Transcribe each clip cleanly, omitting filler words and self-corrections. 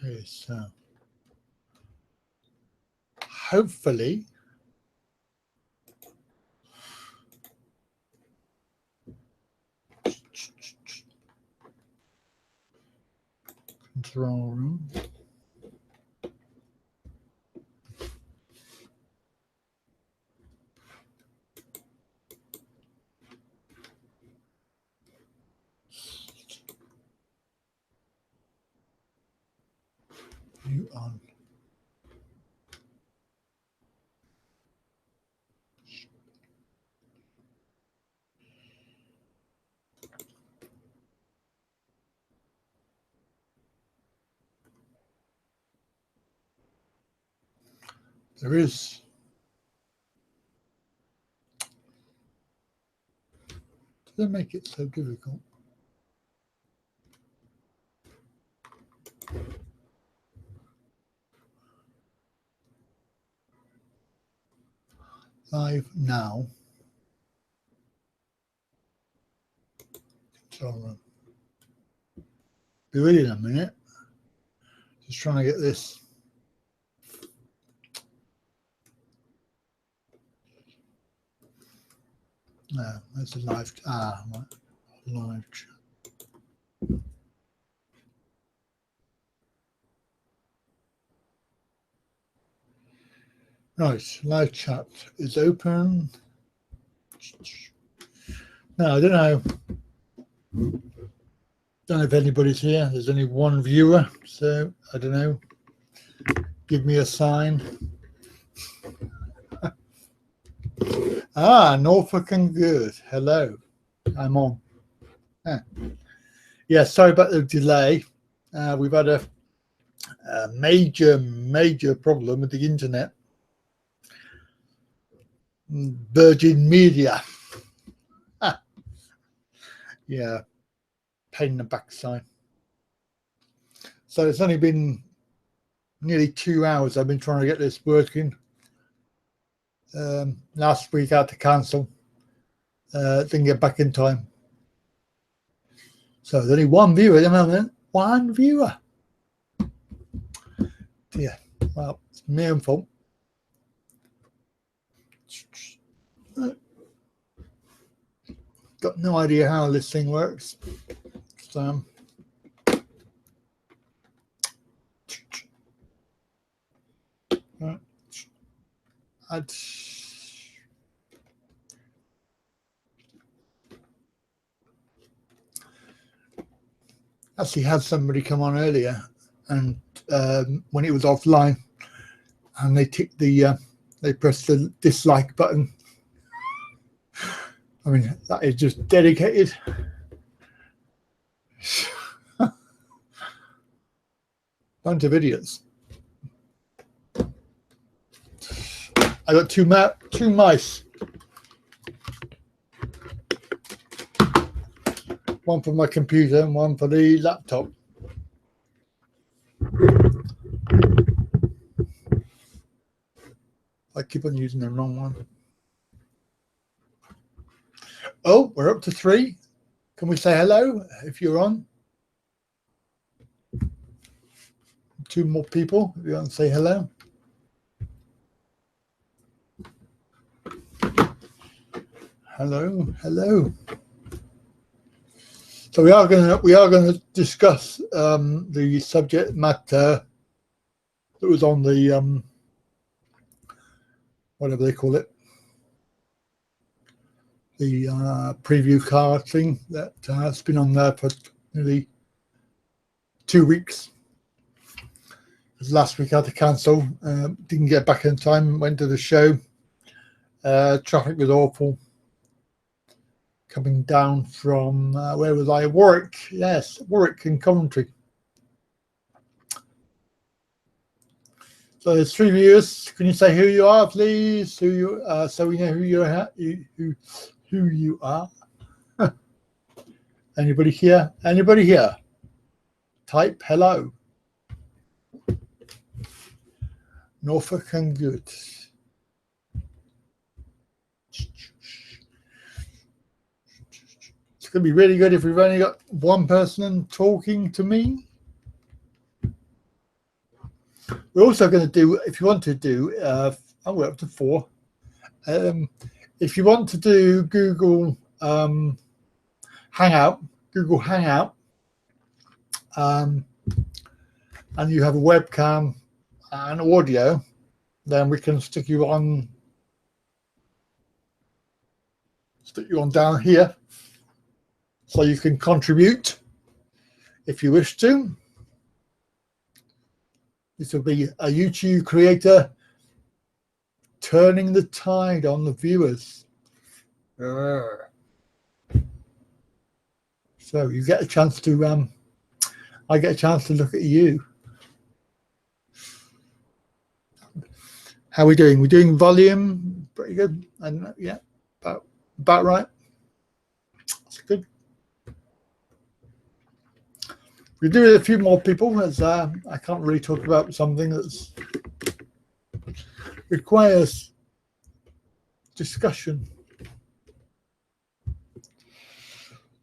Okay, so hopefully control room. You on. There is. Does that make it so difficult? Live now. Control room. Be with you in a minute. Just trying to get this. No, that's a live. Right. Live chat. Right, live chat is open. Now I don't know if anybody's here. There's only one viewer, so I don't know. Give me a sign. Norfolk and Good. Hello, I'm on. Yeah, sorry about the delay. We've had a major problem with the internet. Virgin Media. Yeah, pain in the backside. So it's only been nearly 2 hours I've been trying to get this working. Last week I had to cancel. Didn't get back in time. So there's only one viewer at the moment. One viewer. Yeah, well, it's my own fault. Got no idea how this thing works. So I'd actually had somebody come on earlier, and when it was offline, and they ticked the they pressed the dislike button. I mean, that is just dedicated. Bunch of idiots. I got two mice. One for my computer and one for the laptop. I keep on using the wrong one. Oh, we're up to 3. Can we say hello if you're on? 2 more people if you want to say hello. Hello. So we are going to discuss the subject matter that was on the whatever they call it, the preview card thing that has been on there for nearly 2 weeks. Because last week I had to cancel, didn't get back in time, went to the show. Traffic was awful. Coming down from, where was I? Warwick, yes, Warwick in Coventry. So there's 3 viewers. Can you say who you are, please? So we know who you are. Anybody here? Anybody here? Type hello. Norfolk and Good. It's going to be really good if we've only got one person talking to me. We're also going to do, if you want to do, we're up to 4. If you want to do Google Hangout, and you have a webcam and audio, then we can stick you on down here, so you can contribute if you wish to. This will be a YouTube creator turning the tide on the viewers. So you get a chance to, I get a chance to look at you. How are we doing? We're doing volume, pretty good. And yeah, about right. That's good. We do a few more people, as I can't really talk about something that's requires discussion.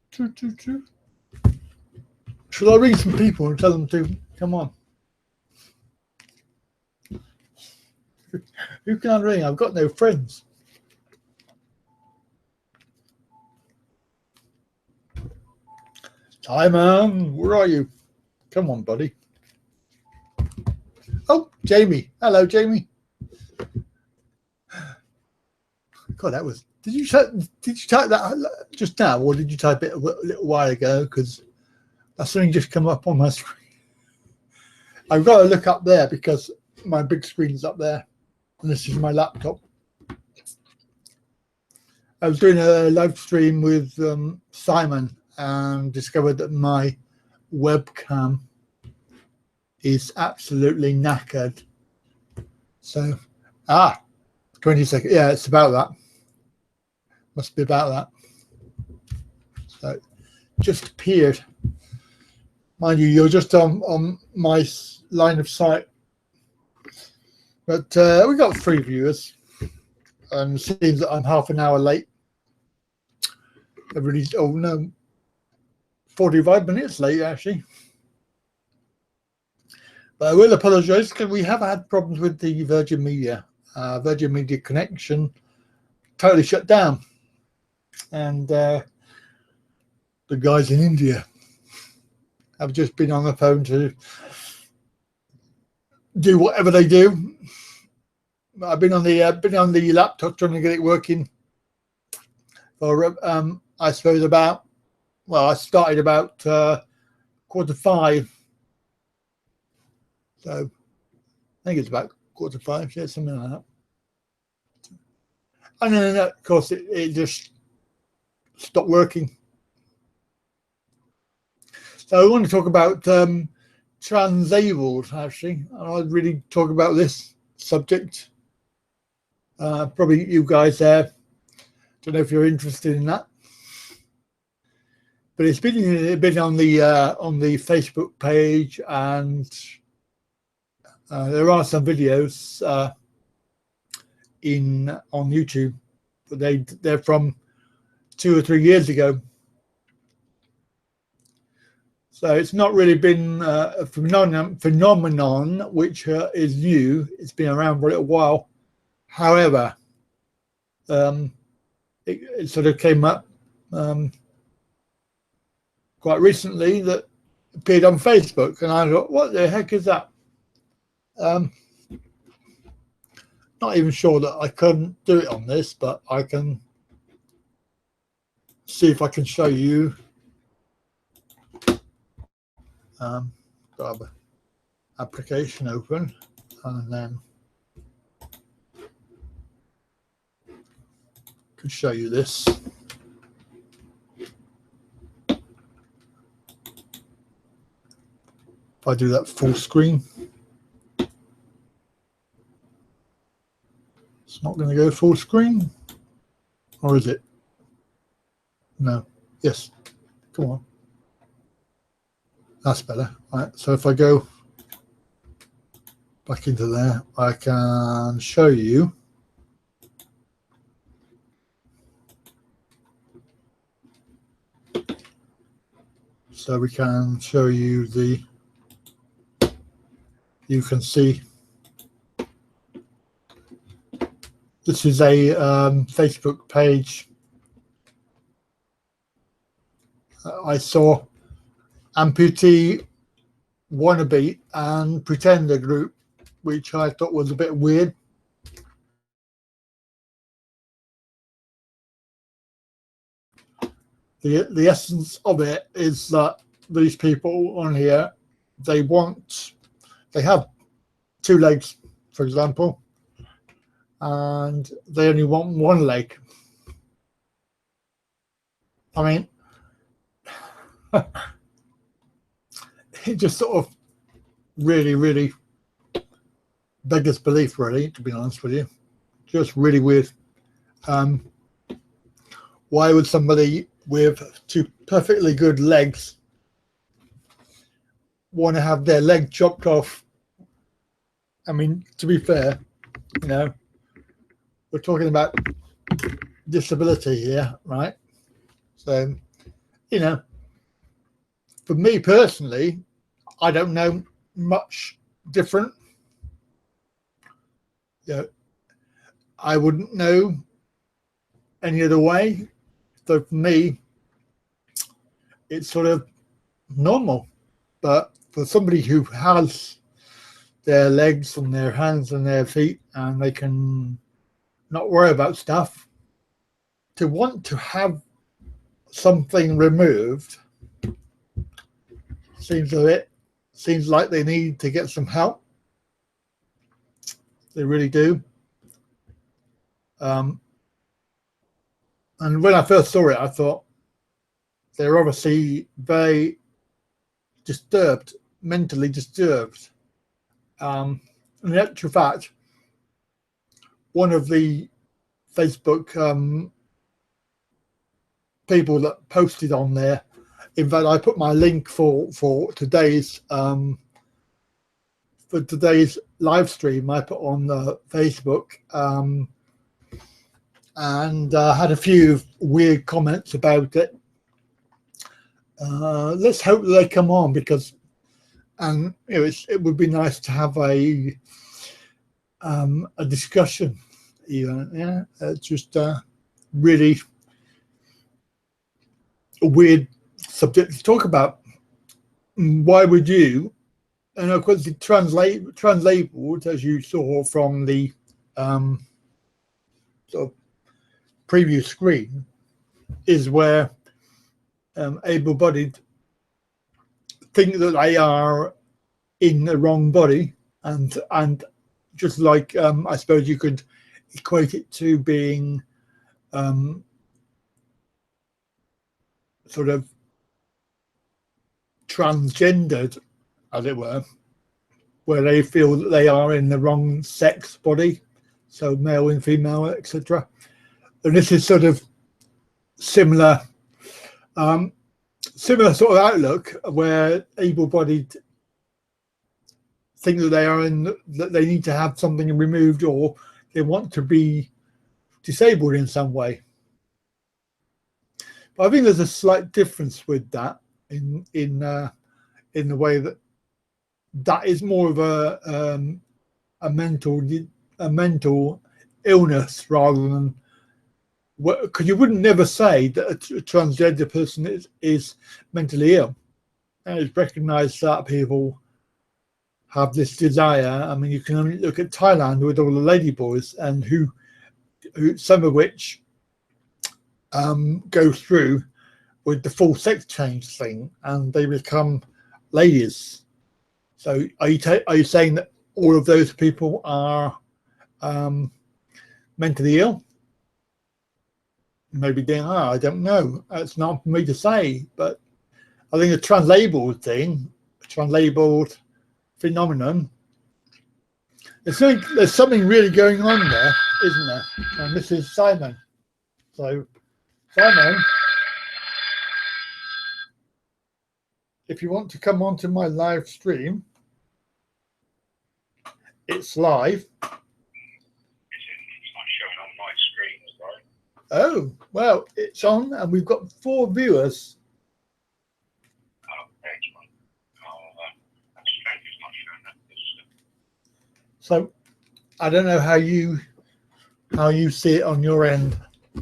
Should I ring some people and tell them to come on? Who can I ring? I've got no friends. Hi, man. Where are you? Come on, buddy. Oh, Jamie. Hello, Jamie. God, that was. Did you type that just now, or did you type it a little while ago? Because that's something just come up on my screen. I've got to look up there because my big screen's up there, and this is my laptop. I was doing a live stream with Simon and discovered that my webcam is absolutely knackered. So, 20 seconds. Yeah, it's about that. Must be about that. So, just appeared. Mind you, you're just on my line of sight. But we got 3 viewers. And it seems that I'm half an hour late. Everybody's, oh no, 45 minutes late actually. But I will apologise because we have had problems with the Virgin Media. Virgin Media connection totally shut down. And the guys in India have just been on the phone to do whatever they do. I've been on the laptop trying to get it working for I suppose about, well, I started about 4:45. So I think it's about 4:45, yeah, something like that. And then of course it just stopped working. So I want to talk about Transabled actually. I'll really talk about this subject. Probably you guys there. Don't know if you're interested in that. But it's been on the Facebook page, and there are some videos on YouTube, but they're from 2 or 3 years ago. So it's not really been a phenomenon which is new. It's been around for a little while. However, it sort of came up quite recently that appeared on Facebook, and I thought, what the heck is that? Not even sure that I couldn't do it on this, but I can see if I can show you. Got an application open, and then can show you this. If I do that full screen, it's not going to go full screen, or is it? No. Yes. Come on. That's better. All right. So if I go back into there, I can show you. So we can show you you can see This is a Facebook page I saw, amputee wannabe and pretender group, which I thought was a bit weird. The essence of it is that these people on here, they have 2 legs, for example, and they only want 1 leg. I mean, it just sort of really beggars belief, really, to be honest with you. Just really weird. Why would somebody with 2 perfectly good legs want to have their leg chopped off? I mean, to be fair, you know, we're talking about disability here, right? So, you know, for me personally, I don't know much different. You know, I wouldn't know any other way. So for me, it's sort of normal. But for somebody who has their legs and their hands and their feet and they can not worry about stuff, to want to have something removed seems like they need to get some help. They really do. And when I first saw it, I thought they're obviously very disturbed, mentally disturbed. In actual fact, one of the Facebook people that posted on there, in fact, I put my link for today's live stream. I put on Facebook, and had a few weird comments about it. Let's hope they come on, because, and you know, it would be nice to have a discussion. Even, yeah, it's just really a weird subject to talk about. Why would you? And of course, the transabled, as you saw from the sort of preview screen, is where able-bodied think that they are in the wrong body, and just like I suppose you could equate it to being sort of transgendered, as it were, where they feel that they are in the wrong sex body, so male and female, etc. And this is sort of similar sort of outlook, where able-bodied think that they are that they need to have something removed, or they want to be disabled in some way. But I think there's a slight difference with that in the way that is more of a mental illness, rather than, because you wouldn't never say that a transgender person is mentally ill. And it's recognised that people have this desire. I mean, you can only look at Thailand with all the ladyboys, and who some of which go through with the full sex change thing, and they become ladies. So are you saying that all of those people are mentally ill? Maybe they are. I don't know. It's not for me to say. But I think the transabled thing, transabled phenomenon, there's something really going on there, isn't there? And this is Simon. So Simon, if you want to come onto my live stream, it's live. It's not showing on my screen, right? Oh, well, it's on, and we've got 4 viewers. Oh, excellent. That's strange, it's not showing that. So I don't know how you how you see it on your end. Yeah,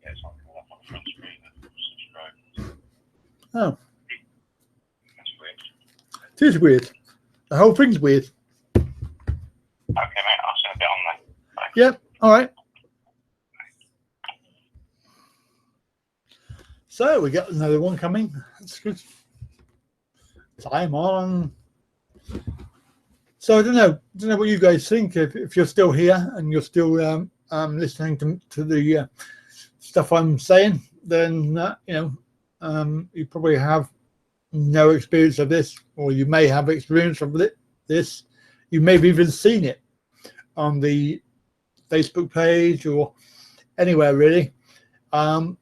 it's not coming up on the front screen. Subscribe. Oh, That's weird. it is weird. The whole thing's weird. Okay, mate, I'll send it on there. Bye. Yep. All right. So we got another one coming. That's good. Time on. So I don't know what you guys think. If you're still here and you're still listening to the stuff I'm saying, then you probably have no experience of this, or you may have experience of this. You may have even seen it on the Facebook page or anywhere really. It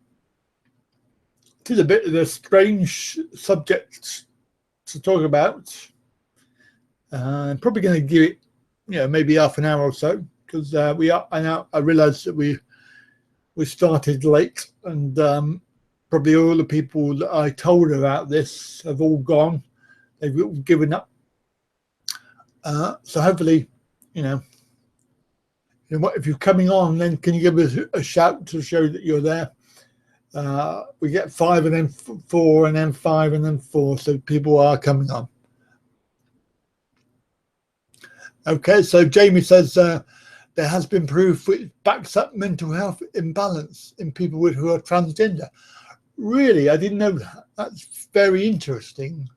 is a bit of a strange subject to talk about. I'm probably going to give it, maybe half an hour or so, because I realised that we started late, and probably all the people that I told about this have all gone. They've all given up. So hopefully, if you're coming on, then can you give us a shout to show that you're there? We get 5 and then 4 and then 5 and then 4, so people are coming on. Okay, so Jamie says there has been proof which backs up mental health imbalance in people who are transgender. Really, I didn't know that. That's very interesting.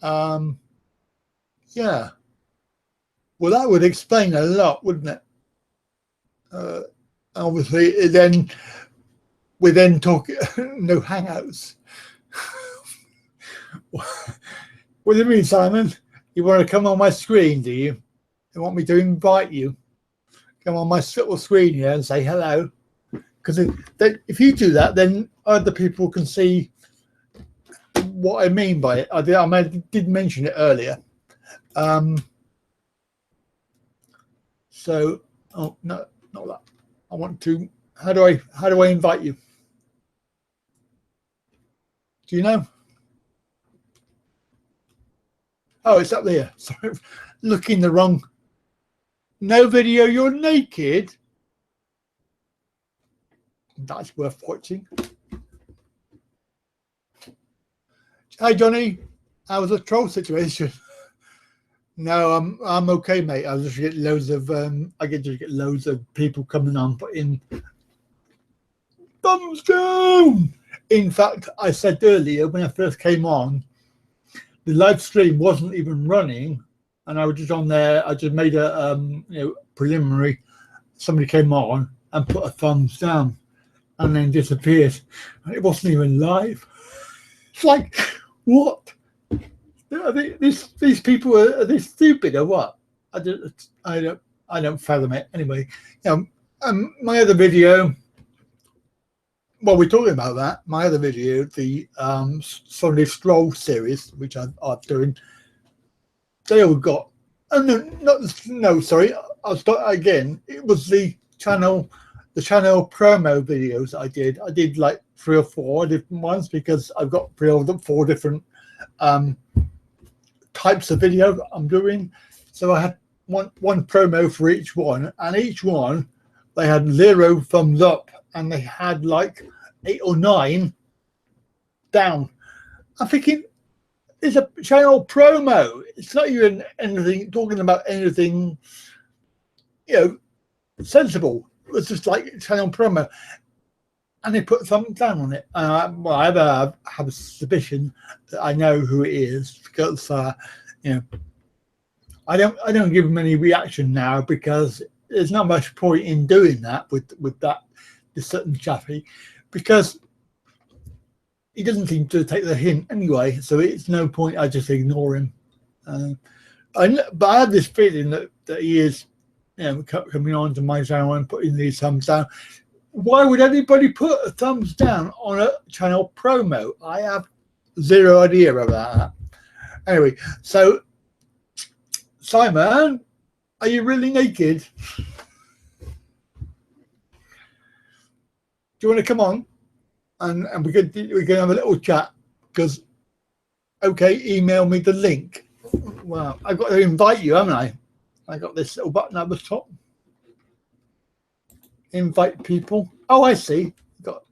Yeah. Well, that would explain a lot, wouldn't it? Obviously, then we then talk no hangouts. What do you mean, Simon? You want to come on my screen, do you? You want me to invite you? Come on my little screen here and say hello. Because if you do that, then other people can see what I mean by it. I did mention it earlier. So, oh no, not that. I want to. How do I invite you? Do you know? Oh, it's up there. Sorry, looking the wrong. No video, you're naked. That's worth watching. Hi, Johnny. How was the troll situation? No, I'm okay, mate. I just get loads of loads of people coming on, putting thumbs down. In fact, I said earlier when I first came on, the live stream wasn't even running, and I was just on there. I just made a preliminary. Somebody came on and put a thumbs down, and then disappeared. And it wasn't even live. It's like, what? Are these people are they stupid or what? I don't fathom it. Anyway, my other video. Well, we're talking about that. My other video, the Sunday Stroll series, which I'm doing, they all got. Oh no, sorry. I'll start again. It was the channel promo videos I did. I did like 3 or 4 different ones because I've got 3 or 4 different types of video that I'm doing. So I had one promo for each one, and each one they had 0 thumbs up, and they had like 8 or 9 down. I'm thinking, it's a channel promo. It's not even anything talking about anything, sensible. It was just like channel promo, and they put thumbs down on it. Well, I have a suspicion that I know who it is because I don't give him any reaction now because there's not much point in doing that with this certain chappy, because he doesn't seem to take the hint anyway. So it's no point. I just ignore him. But I have this feeling that he is, coming on to my channel and putting these thumbs down. Why would anybody put a thumbs down on a channel promo? I have 0 idea about that. Anyway, so Simon, are you really naked? Do you want to come on and we can have a little chat? Because email me the link. Well, I've got to invite you, haven't I? I got this little button at the top. invite people. Oh, I see. You've got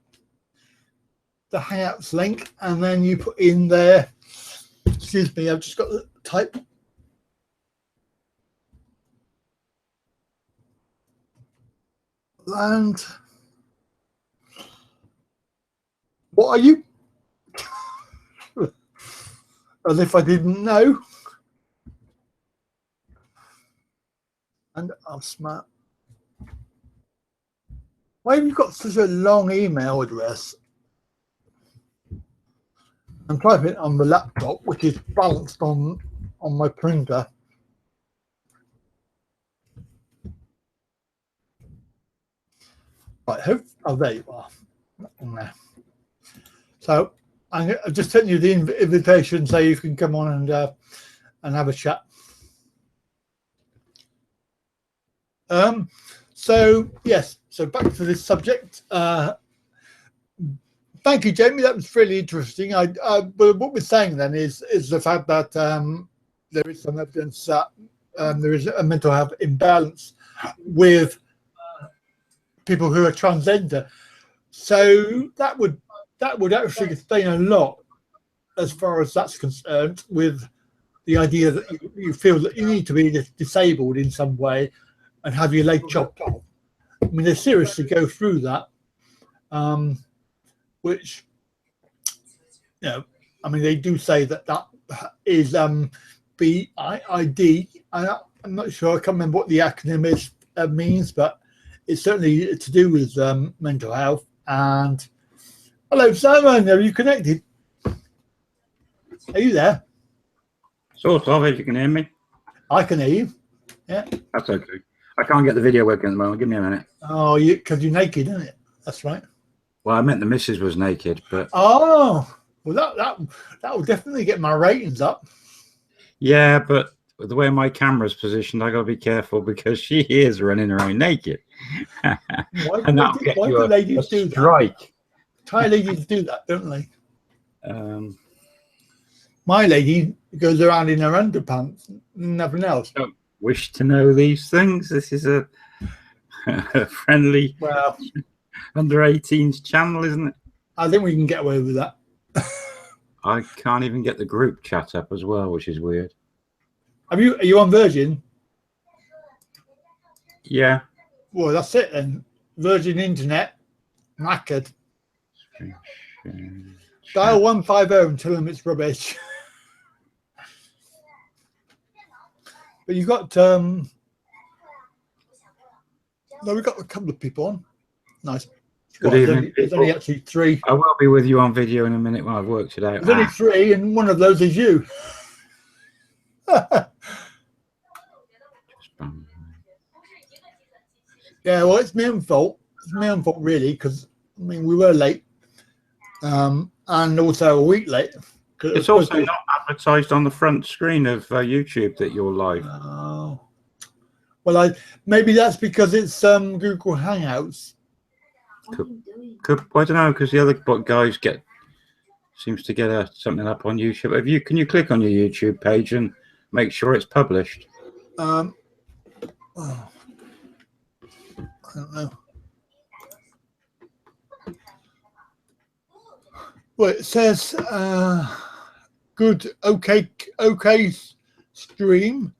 the Hangouts link, and then you put in there. Excuse me, I've just got to type. And what are you? As if I didn't know. And I'm smart. Why have you got such a long email address? I'm typing it on the laptop, which is balanced on my printer. Right, oh, there you are. On there. So I've just sent you the invitation so you can come on and have a chat. So yes, so back to this subject. Thank you, Jamie. That was really interesting. But what we're saying then is the fact that there is some evidence that there is a mental health imbalance with people who are transgender. So that would actually explain a lot as far as that's concerned, with the idea that you feel that you need to be disabled in some way and have your leg chopped off. I mean, they seriously go through that, which, you know, I mean, they do say that is BID. I'm not sure. I can't remember what the acronym means, but it's certainly to do with mental health. And hello, Simon. Are you connected? Are you there? Sort of, if you can hear me. I can hear you. Yeah. That's okay. I can't get the video working at the moment. Give me a minute. Oh, because you're naked, isn't it? That's right. Well, I meant the missus was naked, but oh, well, that will definitely get my ratings up. Yeah, but the way my camera's positioned, I got to be careful because she is running around naked. Why do ladies do strike? That? Thai ladies do that, don't they? My lady goes around in her underpants, nothing else. Don't wish to know these things. This is a friendly, well, under 18s channel, isn't it? I think we can get away with that. I can't even get the group chat up as well, which is weird. Are you on Virgin? Yeah. Well, that's it then. Virgin Internet, knackered. Dial 150 and tell them it's rubbish. But you've got no, we've got a couple of people on. Nice. Good evening. There's only actually 3. I will be with you on video in a minute when I've worked it out. There's only 3, and one of those is you. Yeah, well, it's my own fault. It's my own fault, really, because I mean we were late, and also a week late. It's also not advertised on the front screen of YouTube that you're live. Oh, well, maybe that's because it's Google Hangouts. Could I don't know, because the other guys seems to get something up on YouTube. Can you click on your YouTube page and make sure it's published? Oh, I don't know. Well, it says good, okay stream.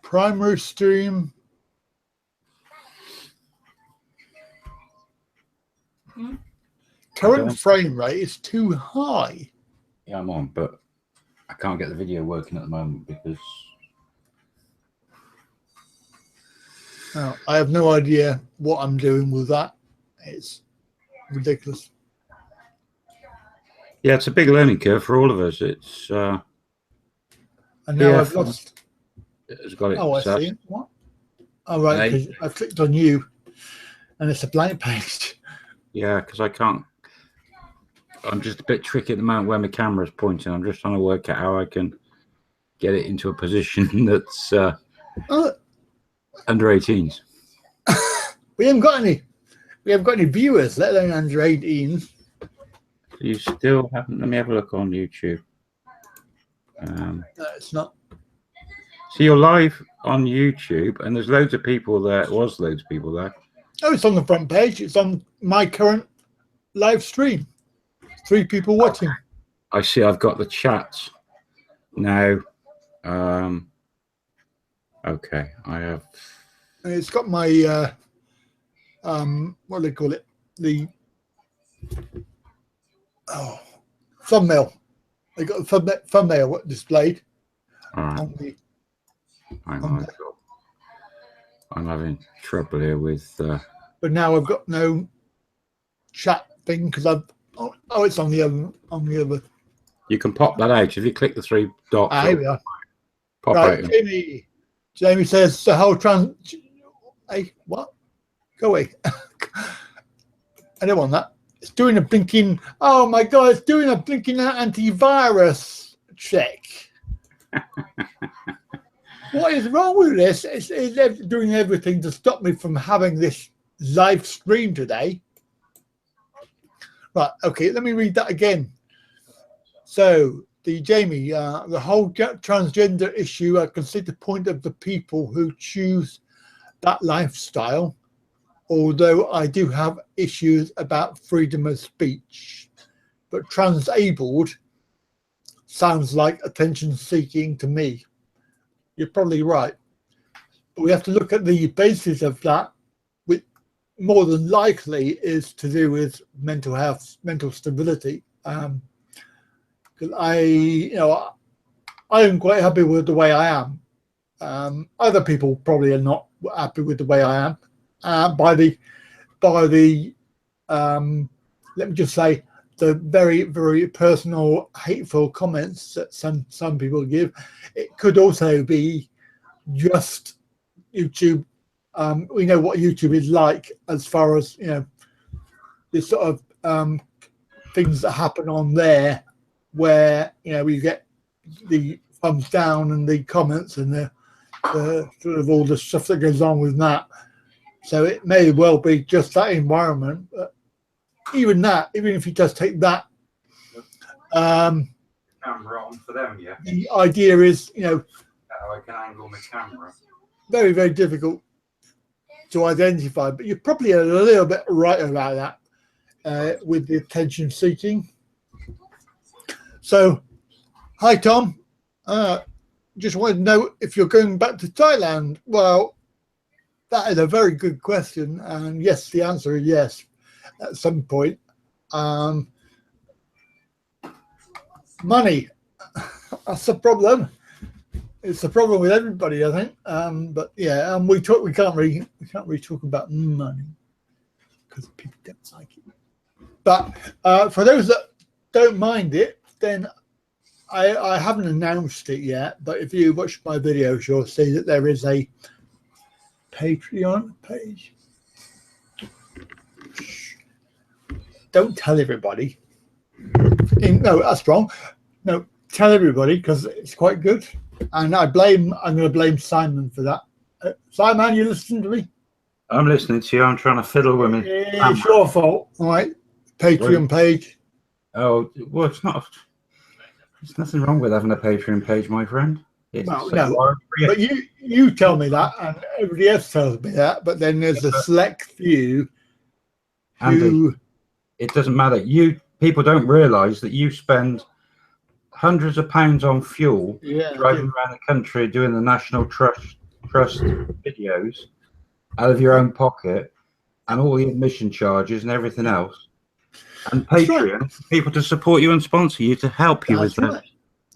Primary stream. Current frame rate is too high. Yeah, I'm on, but I can't get the video working at the moment because I have no idea what I'm doing with that. It's ridiculous. Yeah, it's a big learning curve for all of us. It's and now yeah, I've lost. It's got it. Oh, I see. What? Oh, right. Because I clicked on you, and it's a blank page. Yeah, because I can't. I'm just a bit tricky at the moment where my camera's pointing. I'm just trying to work out how I can get it into a position that's under 18s. We haven't got any. We haven't got any viewers, let alone under 18s. You still haven't. Let me have a look on YouTube. No, it's not. So you're live on YouTube, and there's loads of people there. It was loads of people there. Oh, it's on the front page. It's on my current live stream. 3 people watching. I see. I've got the chat now. Okay, I have. And it's got my what do they call it? The thumbnail. They got the thumbnail displayed. All right. On the, Hang on, I'm having trouble here with. but now I've got no chat thing because I've. Oh, it's on the other. On the other. You can pop that out if you click the 3 dots. Here we are. Pop Right, out. Jamie says the whole Hey, what? Go away. I don't want that. It's doing a blinking. Oh my God! It's doing a blinking antivirus check. What is wrong with this? It's doing everything to stop me from having this live stream today. Right. Okay. Let me read that again. So, Jamie, the whole transgender issue, I can see the point of the people who choose that lifestyle, although I do have issues about freedom of speech. But transabled sounds like attention seeking to me. You're probably right. But we have to look at the basis of that, which more than likely is to do with mental health, mental stability. Because I am quite happy with the way I am. Other people probably are not happy with the way I am. By the let me just say, the very, very personal, hateful comments that some people give. It could also be just YouTube. We know what YouTube is like as far as, this sort of things that happen on there, where we get the thumbs down and the comments and the sort of all the stuff that goes on with that. So it may well be just that environment, but even if you just take that, Camera on for them, yeah. the idea is, How I can angle my camera. very, very difficult to identify. But you're probably a little bit right about that with the attention seeking. So, hi Tom. Just wanted to know if you're going back to Thailand. Well, that is a very good question, and yes, the answer is yes. At some point, money. That's the problem. It's the problem with everybody, I think. But yeah, we can't really talk about money because people don't like it. But for those that don't mind it, then I haven't announced it yet. But if you watch my videos, you'll see that there is a Patreon page. Don't tell everybody. No, that's wrong. No, tell everybody because it's quite good. And I'm going to blame Simon for that. Simon, you listening to me? I'm listening to you. I'm trying to fiddle with me. It's your fault. All right. Patreon page. Oh, well, it's not. There's nothing wrong with having a Patreon page, my friend. Well, no, but you tell me that, and everybody else tells me that. But then there's a select few who. It doesn't matter. People don't realise that you spend hundreds of pounds on fuel driving around the country doing the National Trust videos out of your own pocket, and all the admission charges and everything else. And Patreon, people to support you and sponsor you to help you with that.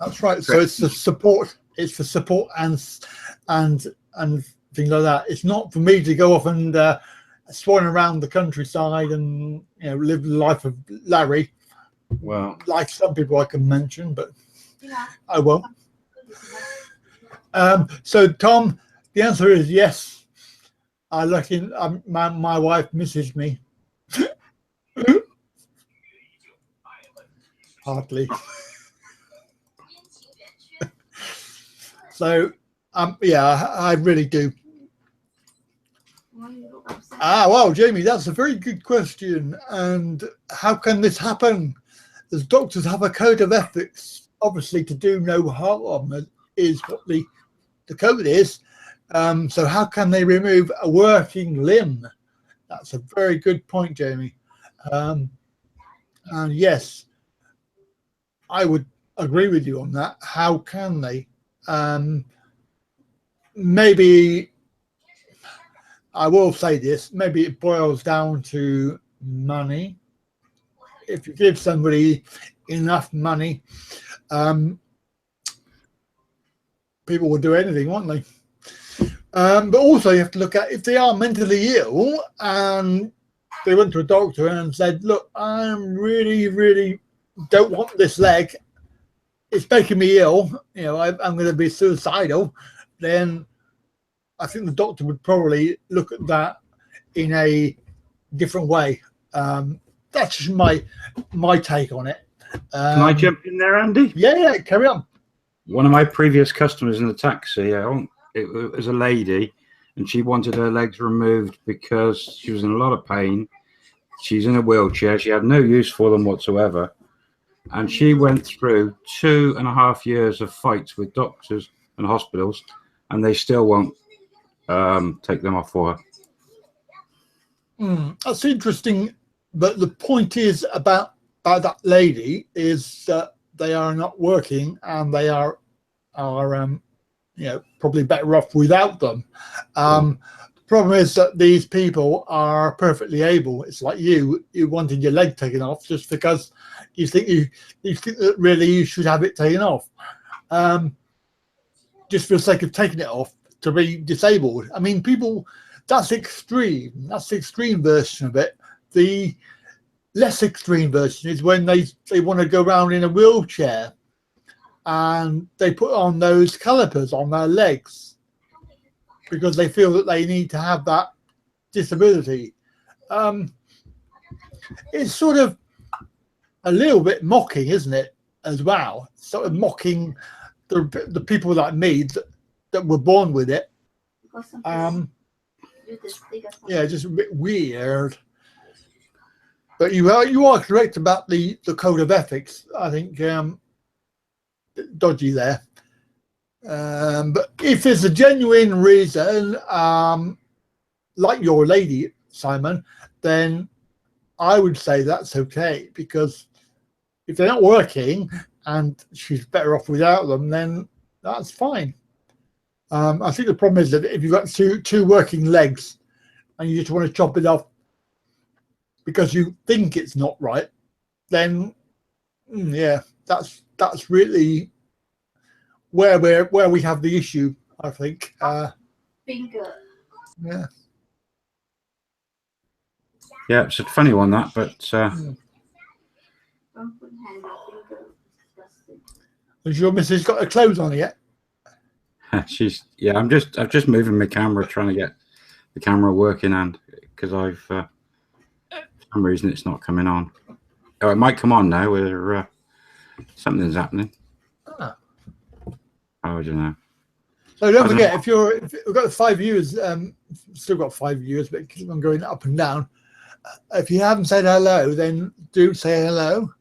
That's right. So it's the support. It's for support and things like that. It's not for me to go off and swan around the countryside and live the life of Larry. Well, like some people I can mention, but I won't. So Tom, the answer is yes. I reckon my wife misses me. Hardly. So yeah, I really do. Well, Jamie, that's a very good question. And how can this happen? the doctors have a code of ethics, obviously, to do no harm is what the code is. So how can they remove a working limb? That's a very good point, Jamie. And yes, I would agree with you on that. How can they? Maybe I will say this, maybe it boils down to money. If you give somebody enough money, people will do anything, won't they? But also you have to look at if they are mentally ill and they went to a doctor and said, look, I'm really don't want this leg. It's making me ill. You know, I'm going to be suicidal. Then I think the doctor would probably look at that in a different way. That's just my take on it. Can I jump in there, Andy? Yeah, carry on. One of my previous customers in the taxi, it was a lady, and she wanted her legs removed because she was in a lot of pain. She's in a wheelchair. She had no use for them whatsoever. And she went through 2.5 years of fights with doctors and hospitals, and they still won't take them off for her. That's interesting. But the point is about that lady is that they are not working, and they are you know, probably better off without them. The problem is that these people are perfectly able. It's like you wanted your leg taken off just because you think that really you should have it taken off, just for the sake of taking it off to be disabled. I mean, people, that's extreme. That's the extreme version of it. The less extreme version is when they want to go around in a wheelchair and they put on those calipers on their legs because they feel that they need to have that disability. It's sort of a little bit mocking, isn't it, as well? Sort of mocking the people like me that were born with it. Yeah, just a bit weird. But you are correct about the code of ethics. I think dodgy there. But if there's a genuine reason, like your lady, Simon, then I would say that's okay, because if they're not working and she's better off without them, then that's fine. I think the problem is that if you've got two working legs and you just want to chop it off because you think it's not right, then yeah, that's really where we have the issue, I think. Finger. Yeah. Yeah, it's a funny one, that, but Don't put hand up, finger. Disgusting. Has your missus got her clothes on yet? she's I'm just moving my camera, trying to get the camera working, and because I've for some reason it's not coming on. Oh, it might come on now. Where something's happening. Oh, I don't know. So don't forget, if we've got 5 viewers, still got 5 viewers, but keep on going up and down. If you haven't said hello, then do say hello.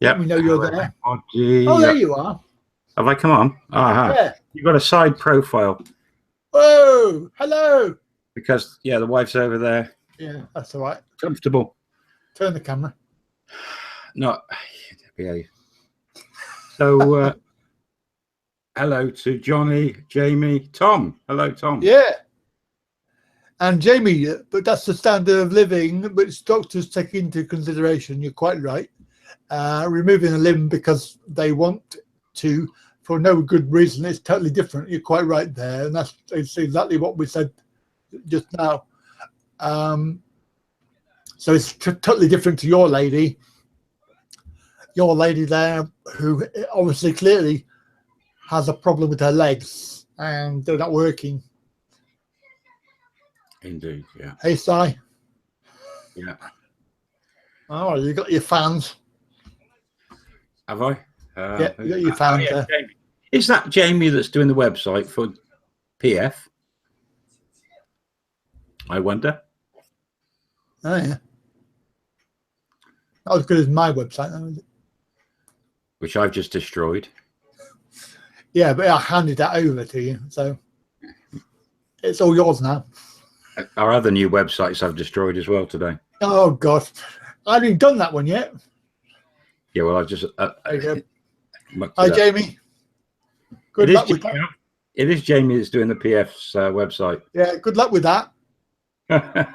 Yeah, we know you're there. Everybody. Oh, there you are. Have I come on? Oh, I have. Yeah. You've got a side profile. Whoa, hello. Because the wife's over there. Yeah, that's all right. Comfortable. Turn the camera. No, behave. So, hello to Johnny, Jamie, Tom. Hello, Tom. Yeah. And Jamie, but that's the standard of living which doctors take into consideration. You're quite right. Removing a limb because they want to for no good reason is totally different. You're quite right there, and that's exactly what we said just now. So it's totally different to your lady. Your lady there, who obviously clearly has a problem with her legs and they're not working. Indeed, yeah. Hey, Si. Yeah. Oh, you got your fans. Have I? Yeah, you got your fans there. Jamie. Is that Jamie that's doing the website for PF? I wonder. Oh, yeah. Not as good as my website, though, is it? which I've just destroyed. Yeah, but I handed that over to you, so it's all yours now. Our other new websites I've destroyed as well today. Oh God, I haven't even done that one yet. Yeah, well, I've just. Hi, Jamie. Good luck with that. It is Jamie that's doing the PF's website. Yeah, good luck with that. If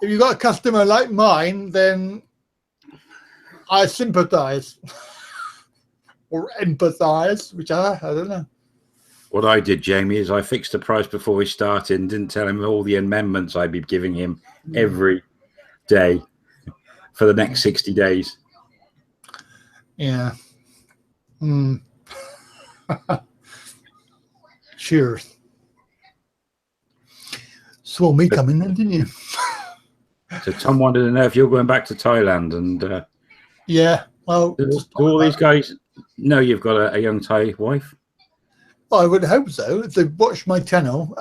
you've got a customer like mine, then I sympathise or empathise, whichever, I don't know. What I did, Jamie, is I fixed the price before we started and didn't tell him all the amendments I'd be giving him every day for the next 60 days. Yeah. Cheers. Saw me coming then, didn't you? So Tom wanted to know if you're going back to Thailand, and yeah. Well, do all these guys know you've got a young Thai wife? I would hope so. If they've watched my channel,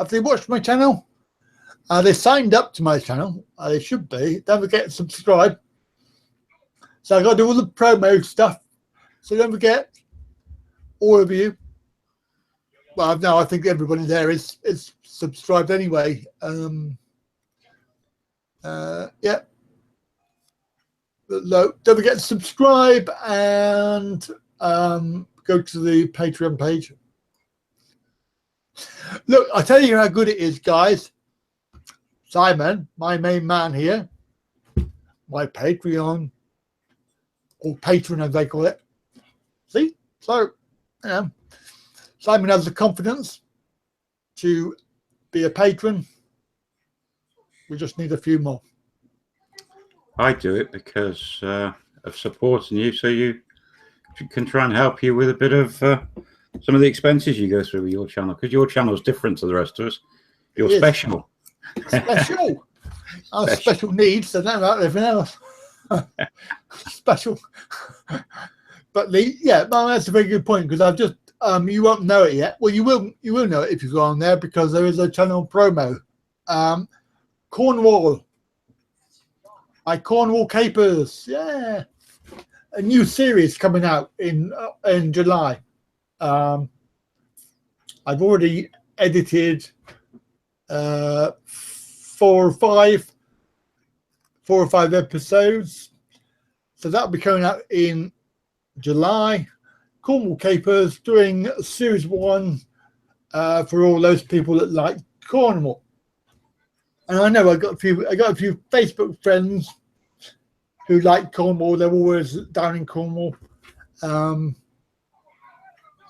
they signed up to my channel. They should be. Don't forget to subscribe. So I got to do all the promo stuff. So don't forget, all of you. Well, no, I think everybody there is subscribed anyway. Yeah. Don't forget to subscribe and go to the Patreon page. Look, I tell you how good it is, guys. Simon, my main man here, my Patreon, or patron as they call it. See? So, Simon has the confidence to be a patron. We just need a few more. I do it because of supporting you, so you can try and help you with a bit of some of the expenses you go through with your channel, because your channel is different to the rest of us. You're special. Special. I'm special needs, so don't about everything else. Special. But that's a very good point, because I've just you won't know it yet. Well, you will know it if you go on there, because there is a channel promo. Cornwall. My Cornwall Capers. Yeah. A new series coming out in July. I've already edited 4 or 5 episodes, so that'll be coming out in July. Cornwall Capers, doing series 1 for all those people that like Cornwall. And I know I got a few Facebook friends who like Cornwall. They're always down in Cornwall.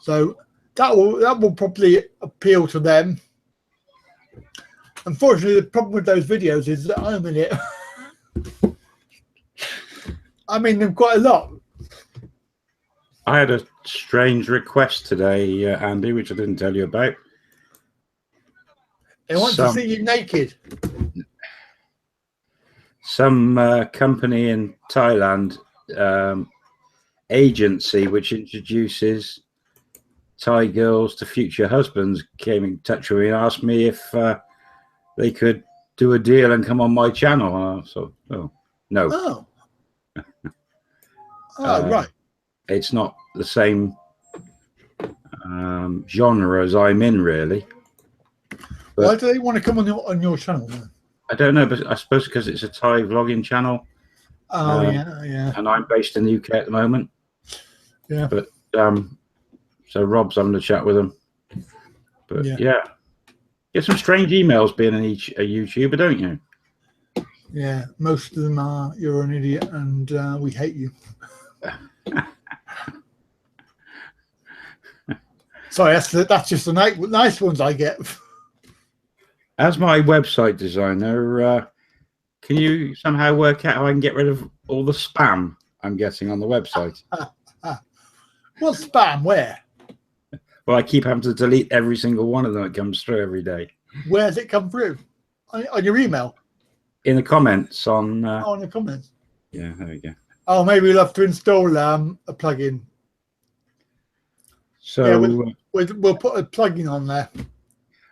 So that will probably appeal to them. Unfortunately, the problem with those videos is that I'm in it. I'm in them quite a lot. I had a strange request today, Andy, which I didn't tell you about. They want to see you naked. Some company in Thailand, agency which introduces Thai girls to future husbands, came in touch with me and asked me if they could do a deal and come on my channel. So, no. Right. It's not the same genre as I'm in, really. But why do they want to come on your channel then? I don't know, but I suppose because it's a Thai vlogging channel. Oh, yeah. And I'm based in the UK at the moment. Yeah. But so Rob's having a chat with them. But yeah. Get some strange emails being a YouTuber, don't you? Yeah, most of them are, you're an idiot and we hate you. Sorry, that's just the nice ones I get. As my website designer, can you somehow work out how I can get rid of all the spam I'm getting on the website? What spam? Where? Well, I keep having to delete every single one of them that comes through every day. Where does it come through? On your email? In the comments on... on the comments. Yeah, there we go. Oh, maybe we'll have to install a plugin. So yeah, we'll put a plugin on there.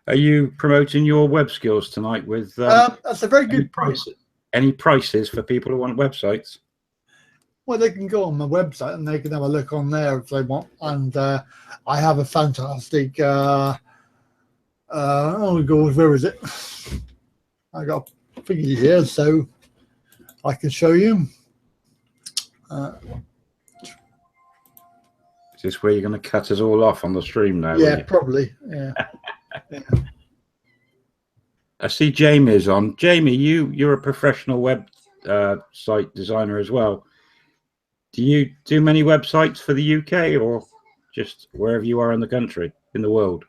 Are you promoting your web skills tonight with... that's a very good price. Any prices for people who want websites? Well, they can go on my website and they can have a look on there if they want. And I have a fantastic. Oh God, where is it? I got a thingy here, so I can show you. Is this where you're going to cut us all off on the stream now? Yeah, probably. Yeah. Yeah. I see Jamie is on. Jamie, you're a professional web site designer as well. Do you do many websites for the UK or just wherever you are in the country, in the world?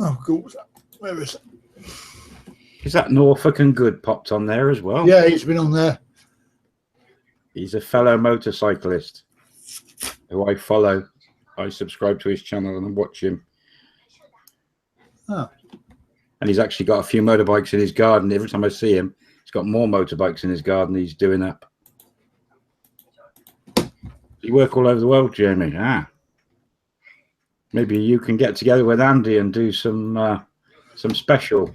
Oh, God. Where is it? Is that Norfolk and Good popped on there as well? Yeah, he's been on there. He's a fellow motorcyclist who I follow. I subscribe to his channel and watch him. Oh. And he's actually got a few motorbikes in his garden. Every time I see him, he's got more motorbikes in his garden he's doing up. You work all over the world, Jamie. Maybe you can get together with Andy and do some special.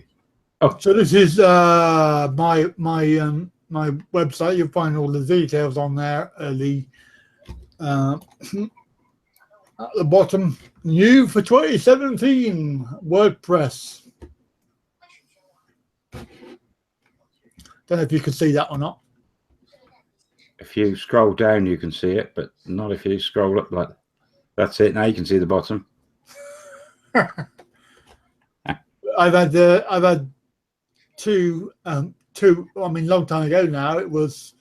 Oh, so this is my website. You'll find all the details on there. At the bottom, new for 2017 WordPress. Don't know if you can see that or not. If you scroll down, you can see it, but not if you scroll up like that. That's it. Now you can see the bottom. I've had two. I mean, long time ago now. It was,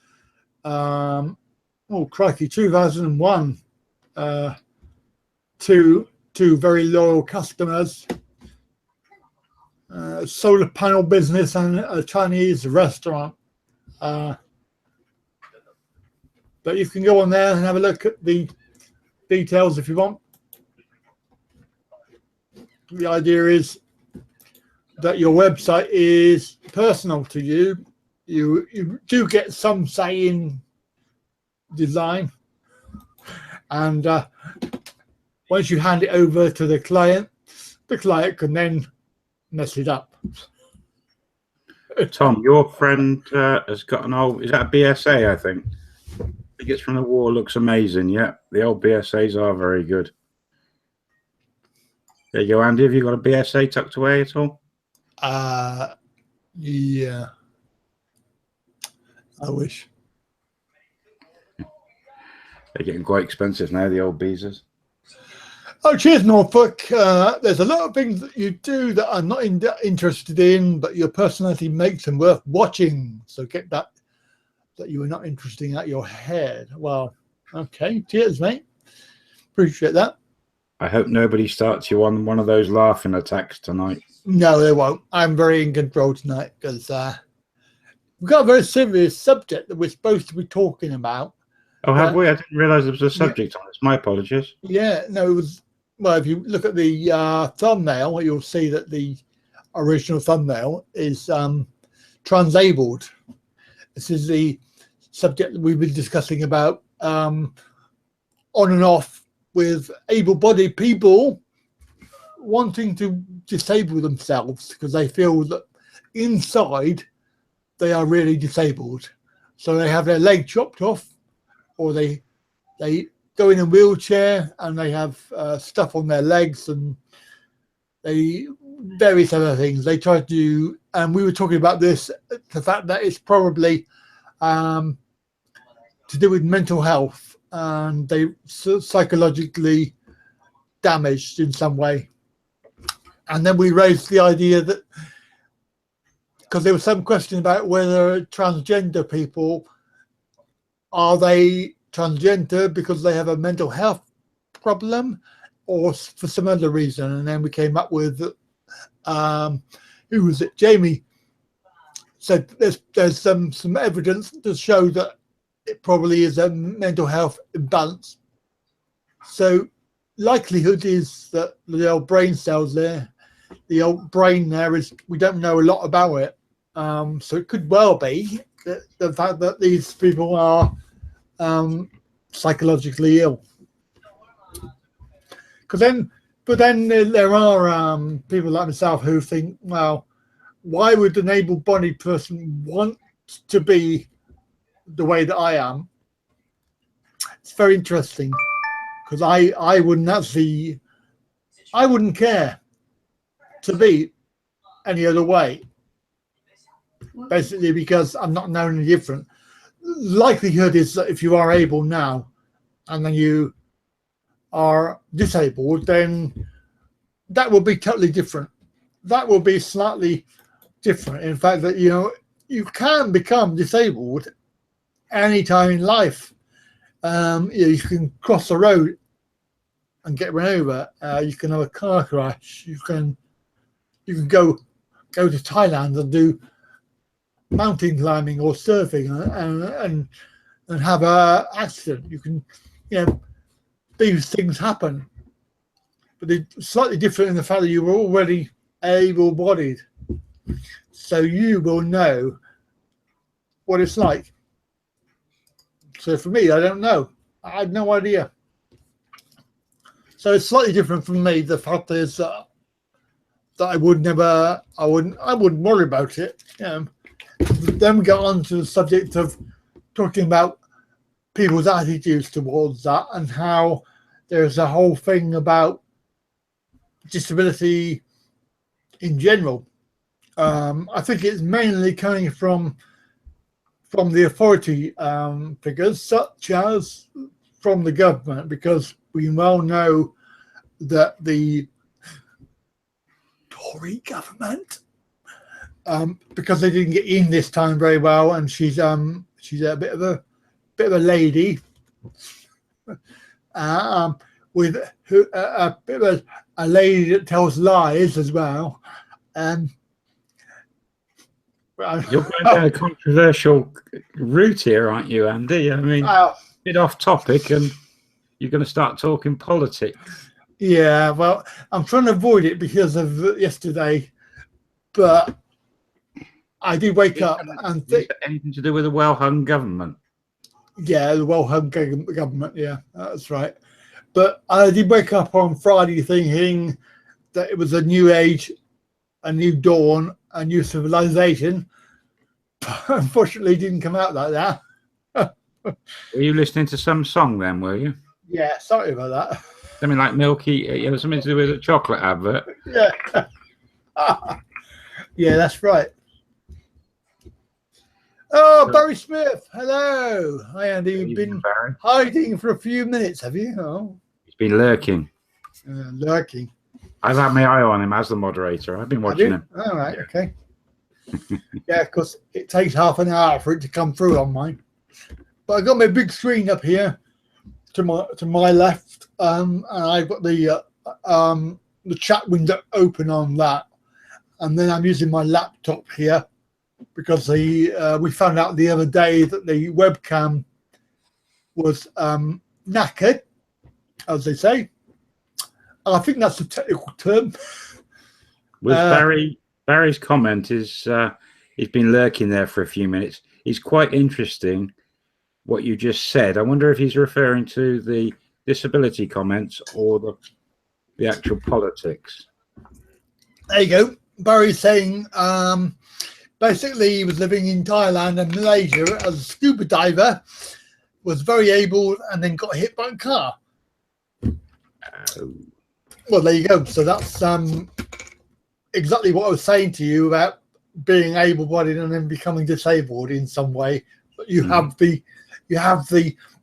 oh crikey, 2001. Two very loyal customers. Solar panel business and a Chinese restaurant. But you can go on there and have a look at the details if you want. The idea is that your website is personal to you. You do get some say in design, and once you hand it over to the client can then mess it up. Tom, your friend has got an old, is that a BSA, I think? It gets from the war, looks amazing. Yeah, the old BSAs are very good. There you go, Andy. Have you got a BSA tucked away at all? Yeah. I wish. They're getting quite expensive now, the old Beezers. Oh, cheers, Norfolk. There's a lot of things that you do that I'm not interested in, but your personality makes them worth watching. So get that you are not interested in out your head. Well, okay. Cheers, mate. Appreciate that. I hope nobody starts you on one of those laughing attacks tonight. No, they won't. I'm very in control tonight because we've got a very serious subject that we're supposed to be talking about. Oh, have we? I didn't realise there was a subject on this. My apologies. Yeah, no, it was. Well, if you look at the thumbnail, you'll see that the original thumbnail is transabled. This is the subject that we've been discussing about on and off with able-bodied people wanting to disable themselves because they feel that inside they are really disabled. So they have their leg chopped off, or they go in a wheelchair and they have stuff on their legs and various other things. They try to, and we were talking about this, the fact that it's probably to do with mental health and they psychologically damaged in some way. And then we raised the idea that, because there was some question about whether transgender people, are they transgender because they have a mental health problem or for some other reason? And then we came up with, who was it? Jamie said there's some evidence to show that it probably is a mental health imbalance. So likelihood is that the old brain cells there, the old brain there is, we don't know a lot about it. So it could well be that the fact that these people are psychologically ill. Because then But then there are people like myself who think, well, why would an able-bodied person want to be the way that I am? It's very interesting, because I wouldn't actually, I wouldn't care to be any other way, basically, because I'm not known any different. Likelihood is that if you are able now and then you are disabled, then that will be totally different. That will be slightly different. In fact, that you can become disabled anytime in life. You can cross the road and get run over. You can have a car crash. You can go to Thailand and do mountain climbing or surfing and have a accident. You can, these things happen, but they're slightly different in the fact that you were already able-bodied, so you will know what it's like. So for me, I don't know. I had no idea. So it's slightly different from me. The fact is that I wouldn't worry about it. Then we go on to the subject of talking about people's attitudes towards that, and how there's a whole thing about disability in general. I think it's mainly coming from the authority figures, such as from the government, because we well know that the Tory government, because they didn't get in this time very well, and she's a bit of a lady, with a bit of a lady that tells lies as well. You're going down a controversial route here, aren't you, Andy? I mean, a bit off topic, and you're going to start talking politics. Yeah, well, I'm trying to avoid it because of yesterday, but I did wake up and think anything to do with the well-hung government. Yeah, the well-hung government. Yeah, that's right. But I did wake up on Friday thinking that it was a new age, a new dawn, a new civilization. But unfortunately, it didn't come out like that. Were you listening to some song then, were you? Yeah, sorry about that. Something like Milky, something to do with a chocolate advert. Yeah. Yeah, that's right. Oh, Barry Smith, hello. Hi, Andy. You've been hiding for a few minutes, have you? Oh. He's been lurking. Lurking. I've had my eye on him as the moderator. I've been watching him. All right, okay. Yeah, because it takes half an hour for it to come through on mine. But I've got my big screen up here to my left, and I've got the chat window open on that, and then I'm using my laptop here because we found out the other day that the webcam was knackered, as they say. I think that's a technical term. With Barry's comment is he's been lurking there for a few minutes. It's quite interesting what you just said. I wonder if he's referring to the disability comments or the actual politics. There you go. Barry's saying basically he was living in Thailand and Malaysia as a scuba diver, was very able, and then got hit by a car. Well, there you go. So that's exactly what I was saying to you about being able-bodied and then becoming disabled in some way. But you have the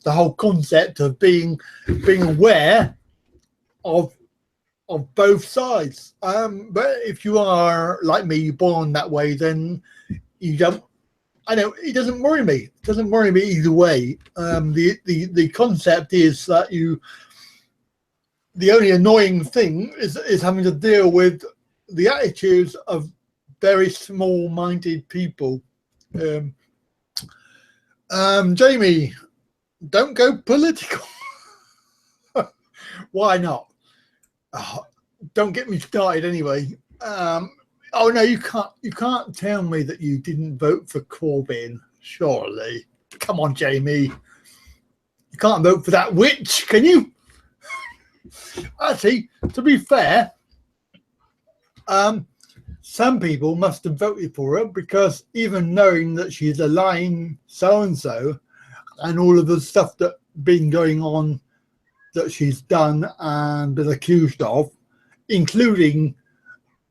whole concept of being aware of both sides. But if you are like me, born that way, then you don't. I know it doesn't worry me. It doesn't worry me either way. The concept is that the only annoying thing is having to deal with the attitudes of very small-minded people. Jamie, don't go political. Why not? Oh, don't get me started anyway. Oh no, you can't tell me that you didn't vote for Corbyn, surely. Come on, Jamie. You can't vote for that witch, can you? Actually, to be fair, some people must have voted for her, because even knowing that she's a lying so-and-so and all of the stuff that been going on that she's done and been accused of, including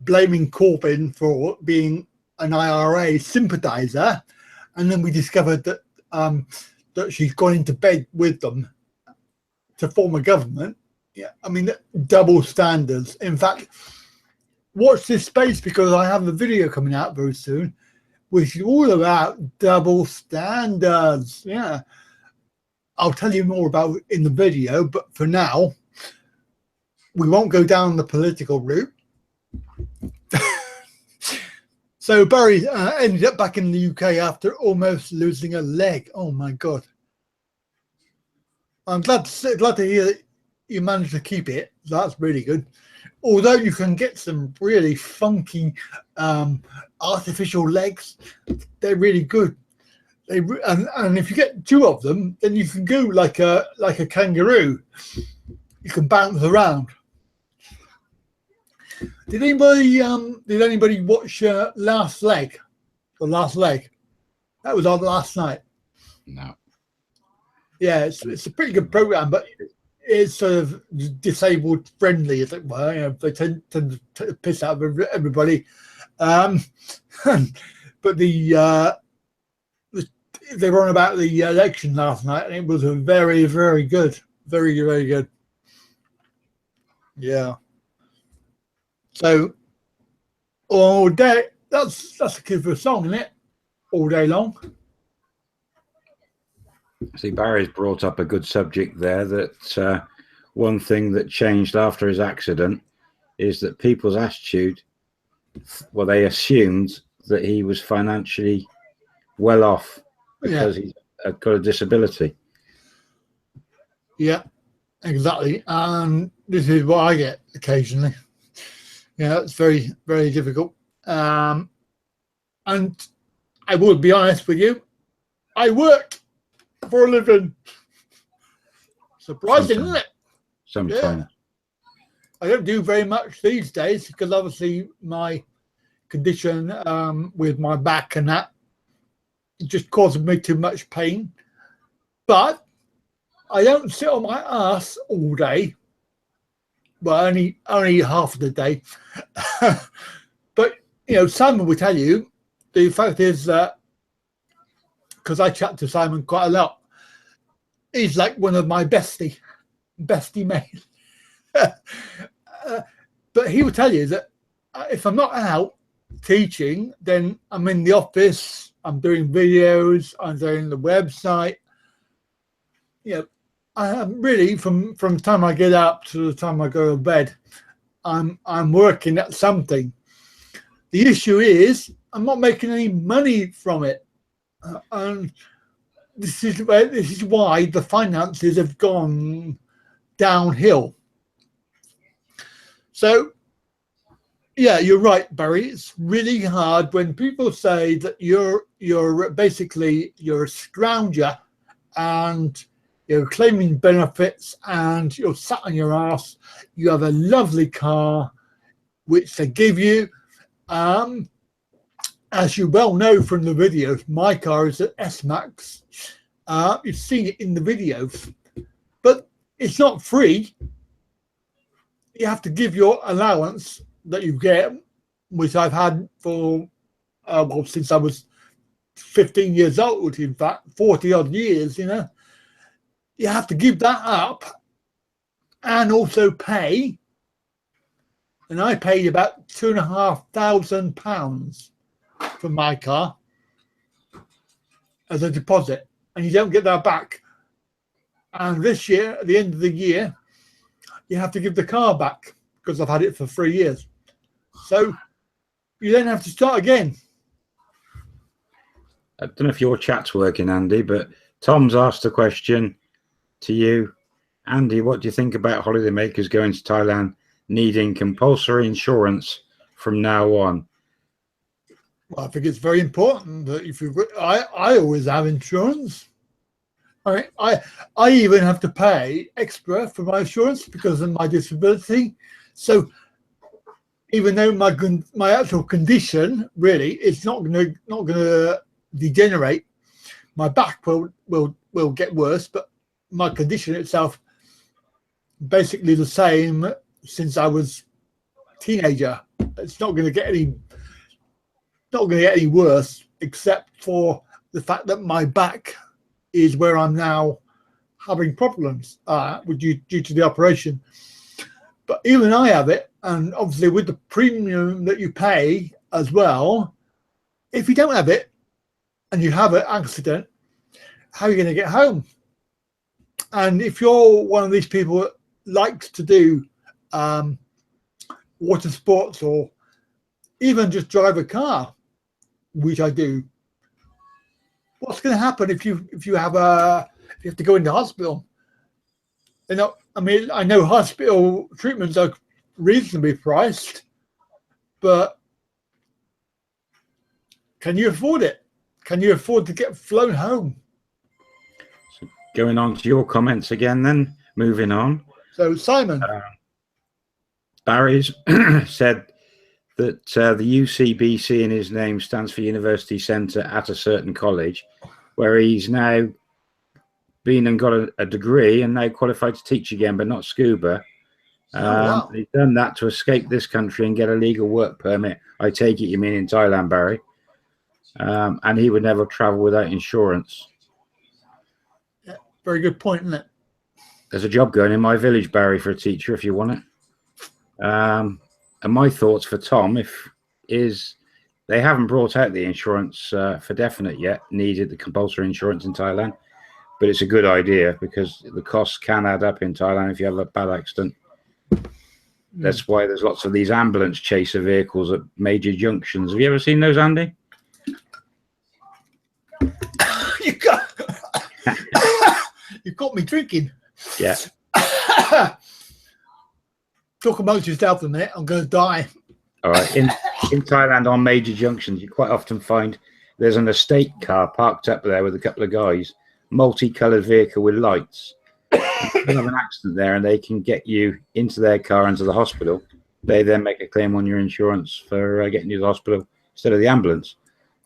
blaming Corbyn for being an IRA sympathiser, and then we discovered that that she's gone into bed with them to form a government. Yeah, I mean, double standards. In fact, watch this space, because I have a video coming out very soon, which is all about double standards. Yeah, I'll tell you more about it in the video, but for now, we won't go down the political route. So Barry ended up back in the UK after almost losing a leg. Oh my God! I'm glad to hear that you managed to keep it. That's really good. Although you can get some really funky artificial legs, they're really good. And if you get two of them, then you can go like a kangaroo. You can bounce around. Did anybody watch Last Leg? The Last Leg? That was on last night. No. Yeah, it's a pretty good program, but it's sort of disabled friendly, as it were. You know, they tend to piss out of everybody. But they were on about the election last night, and it was a very, very good, very, very good. Yeah. So all day, that's a kid for a song, isn't it? All day long. See, Barry's brought up a good subject there, that one thing that changed after his accident is that people's attitude, well, they assumed that he was financially well off because he's got a disability. Yeah, exactly. And this is what I get occasionally. Yeah, it's very, very difficult. And I will be honest with you, I work for a living. Surprising, isn't it? Sometimes. Yeah. I don't do very much these days, because obviously my condition with my back and that, it just causes me too much pain. But I don't sit on my ass all day. Well, only half of the day. But, you know, Simon will tell you, the fact is that, because I chat to Simon quite a lot, he's like one of my bestie mates. But he will tell you that if I'm not out teaching, then I'm in the office, I'm doing videos, I'm doing the website. You know, I'm really, from the time I get up to the time I go to bed, I'm working at something. The issue is I'm not making any money from it, and this is why the finances have gone downhill. So, yeah, you're right, Barry. It's really hard when people say that you're basically a scrounger and you're claiming benefits and you're sat on your ass. You have a lovely car, which they give you. As you well know from the videos, my car is an S-Max. You've seen it in the videos, but it's not free. You have to give your allowance that you get, which I've had for, well, since I was 15 years old, in fact, 40 odd years, you know. You have to give that up and also pay. And I paid about £2,500 for my car as a deposit, and you don't get that back. And this year, at the end of the year, you have to give the car back because I've had it for 3 years. So you then have to start again. I don't know if your chat's working, Andy, but Tom's asked a question to you. Andy, what do you think about holidaymakers going to Thailand needing compulsory insurance from now on? Well, I think it's very important that if you, I always have insurance. I even have to pay extra for my insurance because of my disability. So even though my actual condition really is not gonna degenerate, my back will get worse, but my condition itself basically the same since I was a teenager. It's not going to get any worse, except for the fact that my back is where I'm now having problems due to the operation. But even I have it, and obviously with the premium that you pay as well, if you don't have it and you have an accident, how are you going to get home? And if you're one of these people that likes to do water sports or even just drive a car, which I do, what's going to happen if you have to go into hospital? You know, I mean, I know hospital treatments are reasonably priced, but can you afford it? Can you afford to get flown home? So going on to your comments again, then moving on. So Simon, Barry's said that the UCBC in his name stands for University Centre at a certain college, where he's now been and got a degree and now qualified to teach again, but not scuba. wow. He's done that to escape this country and get a legal work permit. I take it you mean in Thailand, Barry. And he would never travel without insurance. Yeah, very good point, isn't it? There's a job going in my village, Barry, for a teacher if you want it. And my thoughts for Tom is they haven't brought out the insurance for definite yet, needed the compulsory insurance in Thailand. But it's a good idea because the costs can add up in Thailand if you have a bad accident. That's why there's lots of these ambulance chaser vehicles at major junctions. Have you ever seen those, Andy? You got me drinking. Yeah. Talk amongst yourself a minute. I'm going to die. All right. In Thailand, on major junctions, you quite often find there's an estate car parked up there with a couple of guys, multicolored vehicle with lights. If you have an accident there and they can get you into their car into the hospital, they then make a claim on your insurance for getting you to the hospital instead of the ambulance.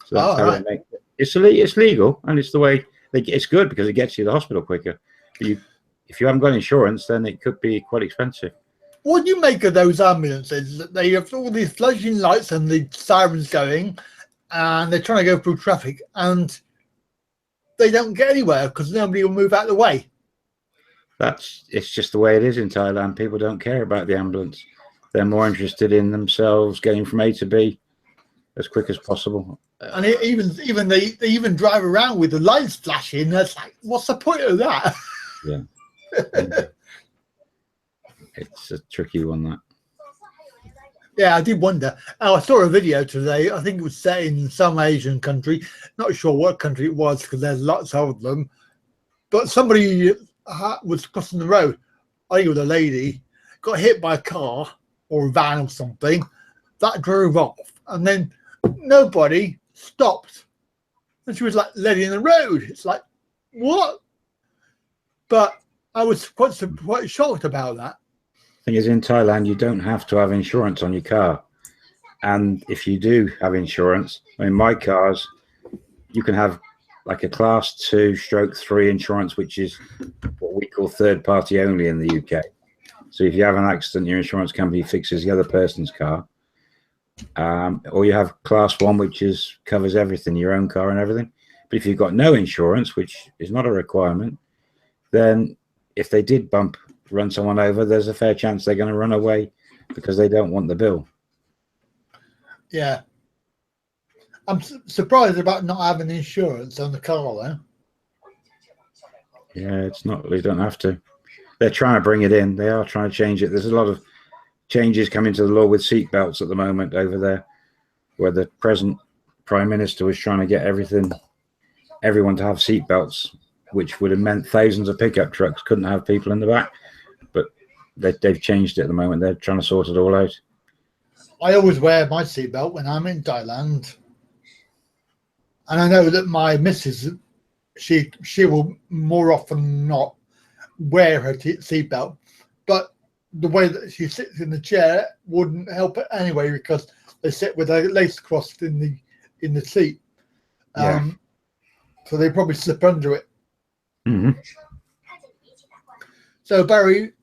So that's how they make it. It's legal, and it's the way it's good because it gets you to the hospital quicker. But if you haven't got insurance, then it could be quite expensive. What do you make of those ambulances? They have all these flashing lights and the sirens going, and they're trying to go through traffic, and they don't get anywhere because nobody will move out of the way. It's just the way it is in Thailand. People don't care about the ambulance. They're more interested in themselves getting from A to B as quick as possible. And they even drive around with the lights flashing. That's like, what's the point of that? Yeah. It's a tricky one, that. Yeah, I did wonder. I saw a video today. I think it was set in some Asian country. Not sure what country it was because there's lots of them. But somebody was crossing the road. I think it was a lady, got hit by a car or a van or something. That drove off. And then nobody stopped. And she was like letting the road. It's like, what? But I was quite shocked about that. Thing is, in Thailand, you don't have to have insurance on your car. And if you do have insurance, I mean, my cars, you can have like a class 2/3 insurance, which is what we call third party only in the UK. So if you have an accident, your insurance company fixes the other person's car. Or you have class 1, which covers everything, your own car and everything. But if you've got no insurance, which is not a requirement, then if they did run someone over, there's a fair chance they're going to run away because they don't want the bill. Yeah. I'm surprised about not having insurance on the car, though. Yeah, it's not. They don't have to. They're trying to bring it in. They are trying to change it. There's a lot of changes coming to the law with seatbelts at the moment over there, where the present Prime Minister was trying to get everyone to have seatbelts, which would have meant thousands of pickup trucks couldn't have people in the back. But they've changed it at the moment. They're trying to sort it all out. I always wear my seatbelt when I'm in Thailand. And I know that my missus she will more often than not wear her seatbelt, but the way that she sits in the chair wouldn't help it anyway, because they sit with their legs crossed in the seat. Yeah. So they probably slip under it. Hmm. So Barry,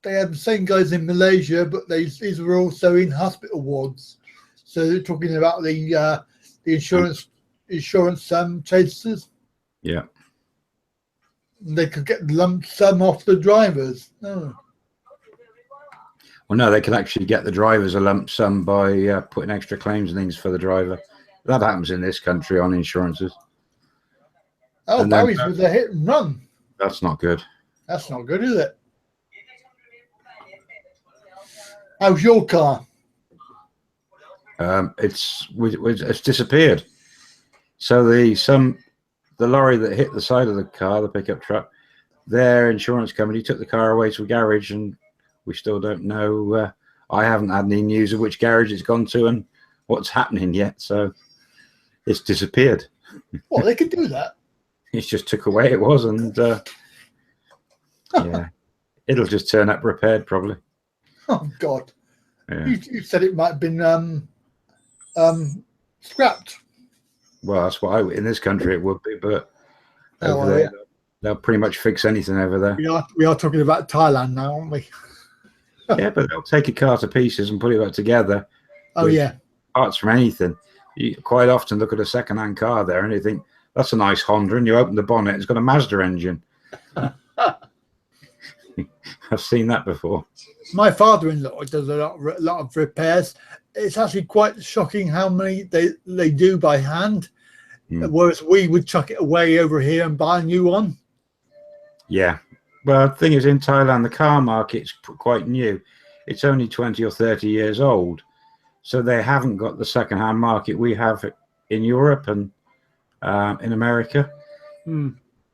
they had the same guys in Malaysia, but these were also in hospital wards. So they're talking about the insurance chasers. Yeah. They could get the lump sum off the drivers. Oh. Well, no, they can actually get the drivers a lump sum by putting extra claims and things for the driver. That happens in this country on insurances. Oh, And Barry's with a hit and run. That's not good. That's not good, is it? How's your car? It's disappeared. So the lorry that hit the side of the car, the pickup truck, their insurance company took the car away to a garage, and we still don't know. I haven't had any news of which garage it's gone to and what's happening yet. So it's disappeared. Well, they could do that. It's just took away it was, and yeah, it'll just turn up repaired probably. Oh God! Yeah. You said it might have been scrapped. Well, that's what in this country it would be, but Oh, over there yeah. they'll pretty much fix anything over there. We are talking about Thailand now, aren't we? Yeah, but they'll take a car to pieces and put it back together. Oh yeah. Parts from anything. You quite often look at a second-hand car there and you think, that's a nice Honda, and you open the bonnet, it's got a Mazda engine. I've seen that before. My father-in-law does a lot of repairs. It's actually quite shocking how many they do by hand, whereas we would chuck it away over here and buy a new one. Yeah. Well, the thing is, in Thailand, the car market's quite new. It's only 20 or 30 years old. So they haven't got the second-hand market we have in Europe and in America.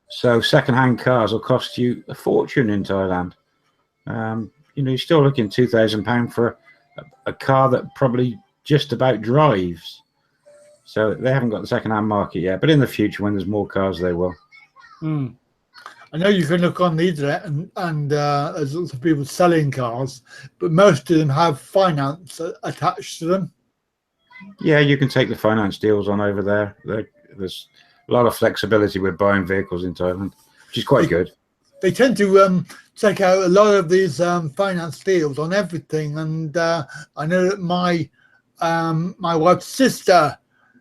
So second-hand cars will cost you a fortune in Thailand. You're still looking £2,000 for a car that probably just about drives. So they haven't got the second-hand market yet. But in the future, when there's more cars, they will. I know you can look on the internet and there's lots of people selling cars, but most of them have finance attached to them. Yeah, you can take the finance deals on over there. There's a lot of flexibility with buying vehicles in Thailand, which is quite good. They tend to take out a lot of these finance deals on everything. And I know that my wife's sister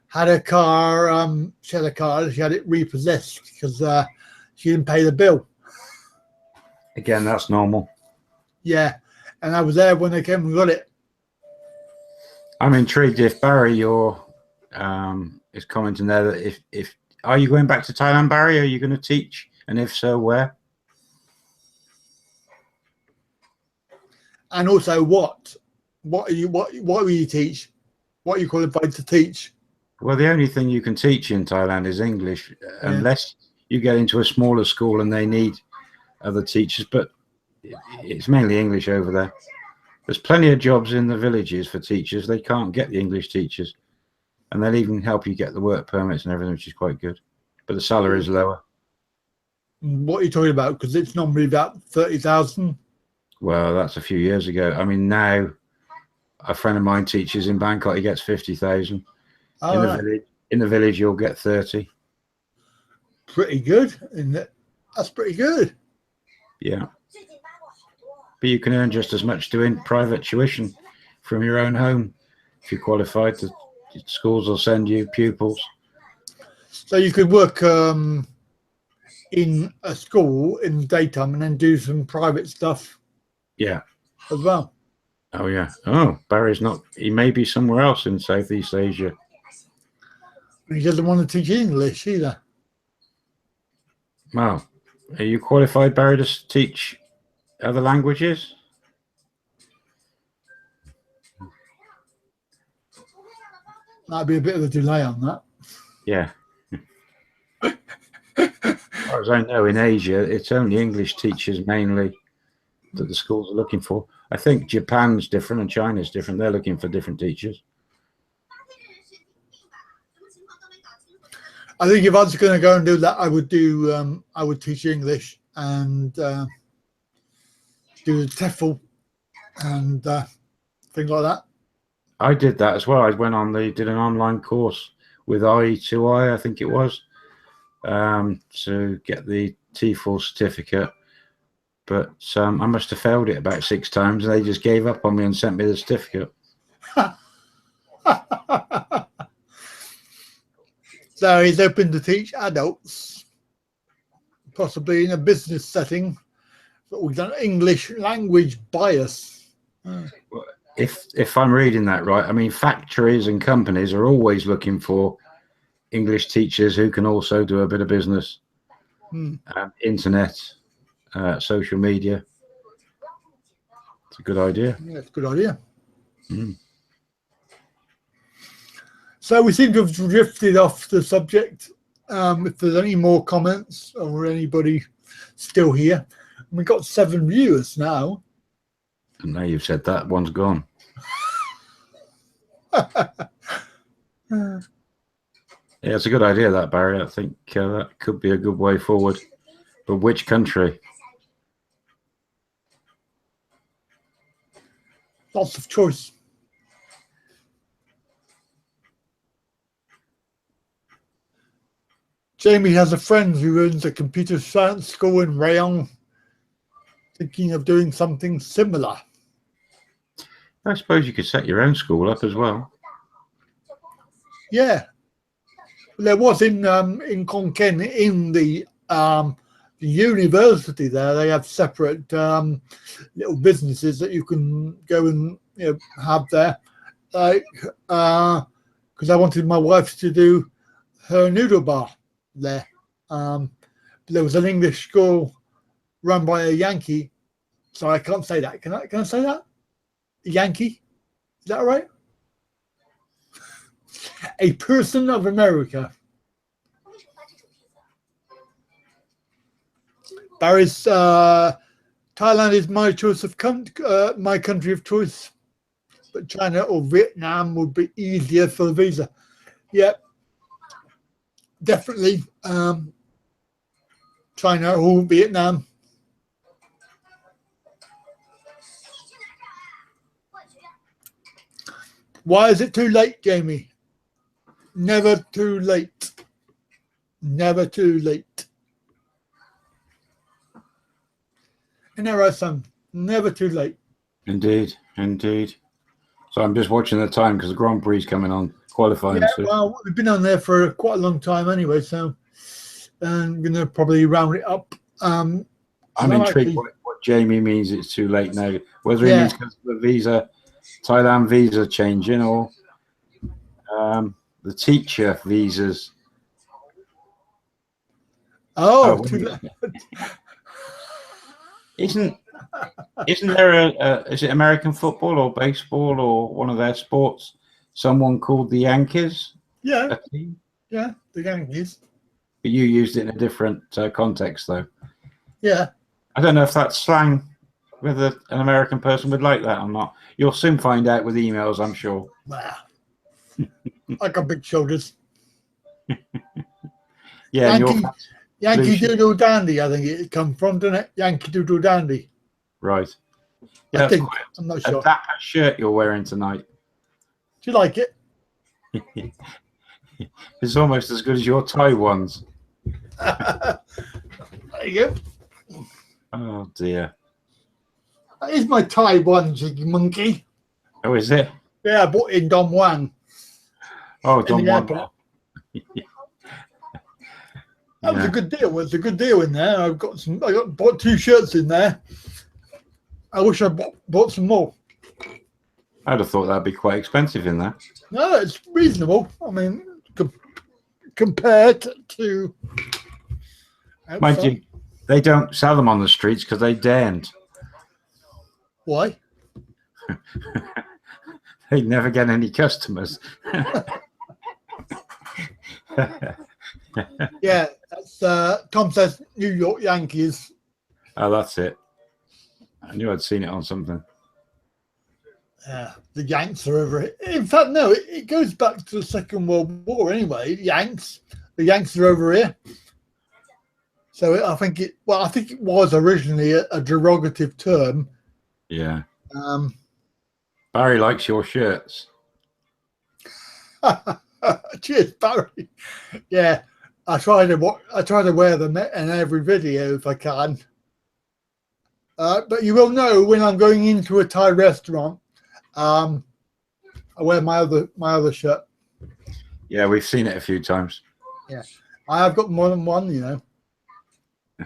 had a car. She had it repossessed because she didn't pay the bill. Again, that's normal. Yeah, and I was there when they came and got it. I'm intrigued if Barry, is commenting there that if are you going back to Thailand, Barry? Are you going to teach, and if so, where? And also, what will you teach? What are you qualified to teach? Well, the only thing you can teach in Thailand is English, unless you get into a smaller school and they need other teachers. But it's mainly English over there. There's plenty of jobs in the villages for teachers. They can't get the English teachers, and they'll even help you get the work permits and everything, which is quite good. But the salary is lower. What are you talking about? Because it's normally about 30,000. Well, that's a few years ago. I mean, now a friend of mine teaches in Bangkok. He gets 50,000. In the village, you'll get 30. Pretty good, isn't it? That's pretty good. Yeah. But you can earn just as much doing private tuition from your own home. If you're qualified, the schools will send you pupils. So you could work in a school in the daytime and then do some private stuff. Yeah. As well. Oh, yeah. Oh, Barry's not. He may be somewhere else in Southeast Asia. He doesn't want to teach English either. Wow. Are you qualified, Barry, to teach other languages? Might be a bit of a delay on that. Yeah. As far as I know, in Asia, it's only English teachers mainly that the schools are looking for. I think Japan's different and China's different. They're looking for different teachers. I think if I was going to go and do that, I would teach English and do the TEFL and things like that. I did that as well. I went on did an online course with I2I, I think it was, to get the TEFL certificate. But I must have failed it about 6 times, and they just gave up on me and sent me the certificate. So he's open to teach adults, possibly in a business setting. But we've done English language bias. If I'm reading that right, I mean, factories and companies are always looking for English teachers who can also do a bit of business, internet, social media. It's a good idea. Yeah, it's a good idea. So we seem to have drifted off the subject. If there's any more comments or anybody still here, we've got 7 viewers now. And now you've said that, one's gone. Yeah, it's a good idea, that, Barry. I think that could be a good way forward. But which country? Lots of choice. Jamie has a friend who owns a computer science school in Rayon, thinking of doing something similar. I suppose you could set your own school up as well. Yeah, there was in Konkan, in the university there. They have separate little businesses that you can go and have there. Like, because I wanted my wife to do her noodle bar there. There was an English school run by a Yankee. Sorry, I can't say that. Can I say that? A Yankee? Is that right? A person of America. Barry's Thailand is my choice of my country of choice, but China or Vietnam would be easier for the visa. Yeah, definitely China or Vietnam. Why is it too late, Jamie? Never too late. Never too late. And there are some. Never too late. Indeed, indeed. So I'm just watching the time because the Grand Prix is coming on, qualifying. Yeah, well, we've been on there for quite a long time anyway, so I'm going to probably round it up. I'm intrigued what Jamie means it's too late now. Whether he means because of the visa, Thailand visa changing, or the teacher visas. Too late. Isn't there is it American football or baseball or one of their sports? Someone called the Yankees. Yeah, yeah, the Yankees. But you used it in a different context, though. Yeah. I don't know if that's slang, whether an American person would like that or not. You'll soon find out with emails, I'm sure. Wow. I got big shoulders. Yeah, Yankee Doodle Dandy, I think it comes from, doesn't it? Yankee Doodle Dandy. Right. Yeah, I think. I'm not sure. A dapper shirt you're wearing tonight. Do you like it? It's almost as good as your Thai ones. There you go. Oh, dear. That is my Thai one, Jiggy Monkey. Oh, is it? Yeah, I bought it in Dom Wang. Oh, Dom Wang. That was a good deal. It was a good deal in there. I bought 2 shirts in there. I wish I bought some more. I'd have thought that'd be quite expensive in there. No, it's reasonable. I mean, compared to outside. Mind you, they don't sell them on the streets because they daren't. Why? They'd never get any customers. Yeah, that's Tom says New York Yankees. Oh, that's it. I knew I'd seen it on something. The Yanks are over it. In fact, no, it goes back to the Second World War anyway. The Yanks, the Yanks are over here. So I think it was originally a derogative term. Yeah. Barry likes your shirts. Cheers, Barry. Yeah, I try to wear them in every video if I can. But you will know when I'm going into a Thai restaurant. I wear my other shirt. Yeah, we've seen it a few times. Yeah, I have got more than one, you know,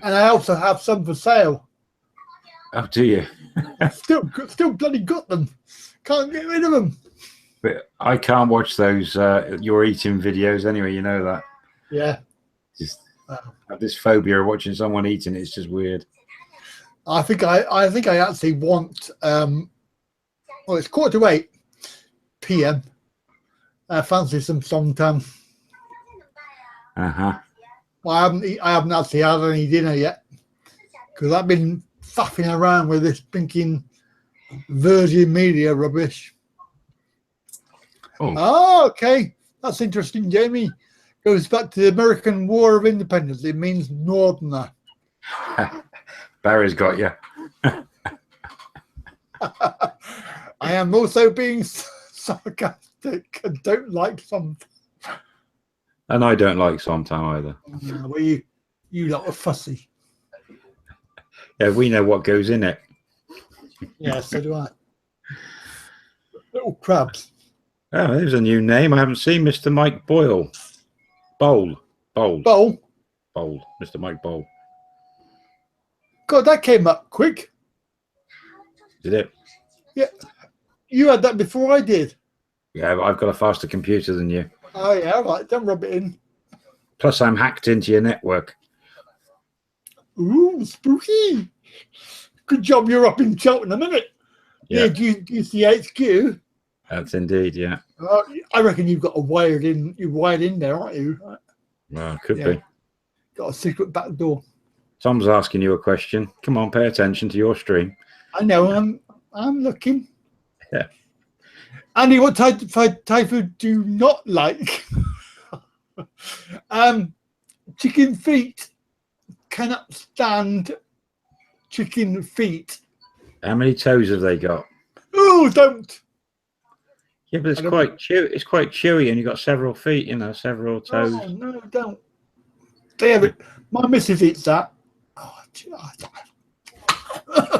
and I also have some for sale. Oh, do you? still bloody got them. Can't get rid of them. But I can't watch those your eating videos anyway. You know that. Yeah. Just have this phobia of watching someone eating. It's just weird. I think I actually want. Well, it's 7:45 p.m. I fancy some somtam. Well, I haven't actually had any dinner yet because I've been faffing around with this thinking Virgin Media rubbish. Oh, okay. That's interesting, Jamie. Goes back to the American War of Independence. It means Northerner. Barry's got you. I am also being sarcastic and don't like some. And I don't like somtam either. Well, you lot are fussy. Yeah, we know what goes in it. Yeah, so do I. Little crabs. Oh, there's a new name. I haven't seen Mr. Mike Boyle. Bowl. Mr. Mike Bowl. God, that came up quick. Did it? Yeah. You had that before I did. Yeah, I've got a faster computer than you. Oh, yeah, all right. Don't rub it in. Plus, I'm hacked into your network. Ooh, spooky. Good job you're up in Cheltenham, isn't it? Yeah. GCHQ. That's indeed, yeah. I reckon you've got you're wired in there, aren't you? Well, could be. Got a secret back door. Tom's asking you a question. Come on, pay attention to your stream. I know, I'm looking. Yeah. Andy, what Thai food do you not like? Chicken feet. Cannot stand chicken feet. How many toes have they got? Oh, don't. Yeah, but it's quite chewy. It's quite chewy, and you've got several feet. You know, several toes. Oh, no, don't. They have it. My missus eats that. Oh,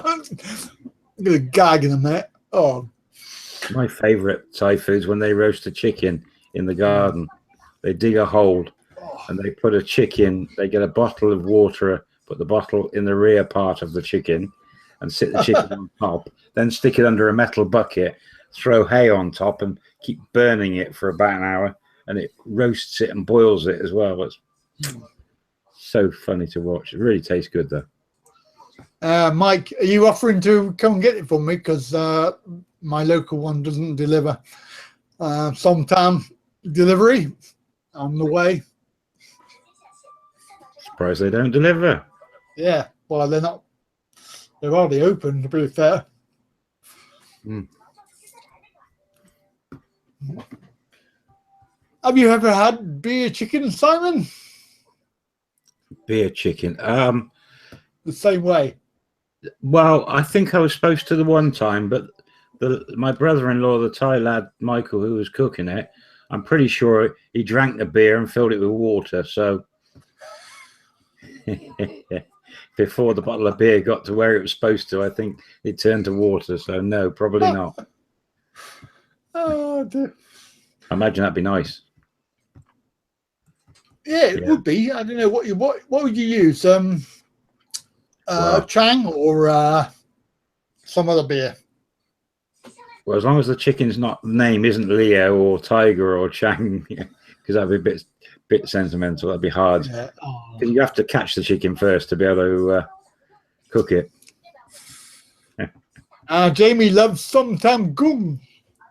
I'm gonna gag in a minute. Oh. My favourite Thai food's when they roast a chicken in the garden. They dig a hole and they put a chicken. They get a bottle of water, put the bottle in the rear part of the chicken, and sit the chicken on top. Then stick it under a metal bucket, throw hay on top, and keep burning it for about an hour. And it roasts it and boils it as well. It's so funny to watch. It really tastes good, though. Mike, are you offering to come and get it for me? Because my local one doesn't deliver. Sometime delivery on the way. Surprised they don't deliver. Yeah, well, they're not. They're already open, to be fair. Have you ever had beer chicken, Simon? Beer chicken. The same way. Well, I think I was supposed to the one time, but my brother-in-law, the Thai lad Michael, who was cooking it, I'm pretty sure he drank the beer and filled it with water. So before the bottle of beer got to where it was supposed to, I think it turned to water. So no, probably not. Oh dear. I imagine that'd be nice. Yeah, it would be. I don't know what would you use? Chang or some other beer. Well, as long as the chicken's name isn't Leo or Tiger or Chang, because that'd be a bit sentimental. That'd be hard. Yeah. Because you have to catch the chicken first to be able to cook it. Jamie loves somtam gung.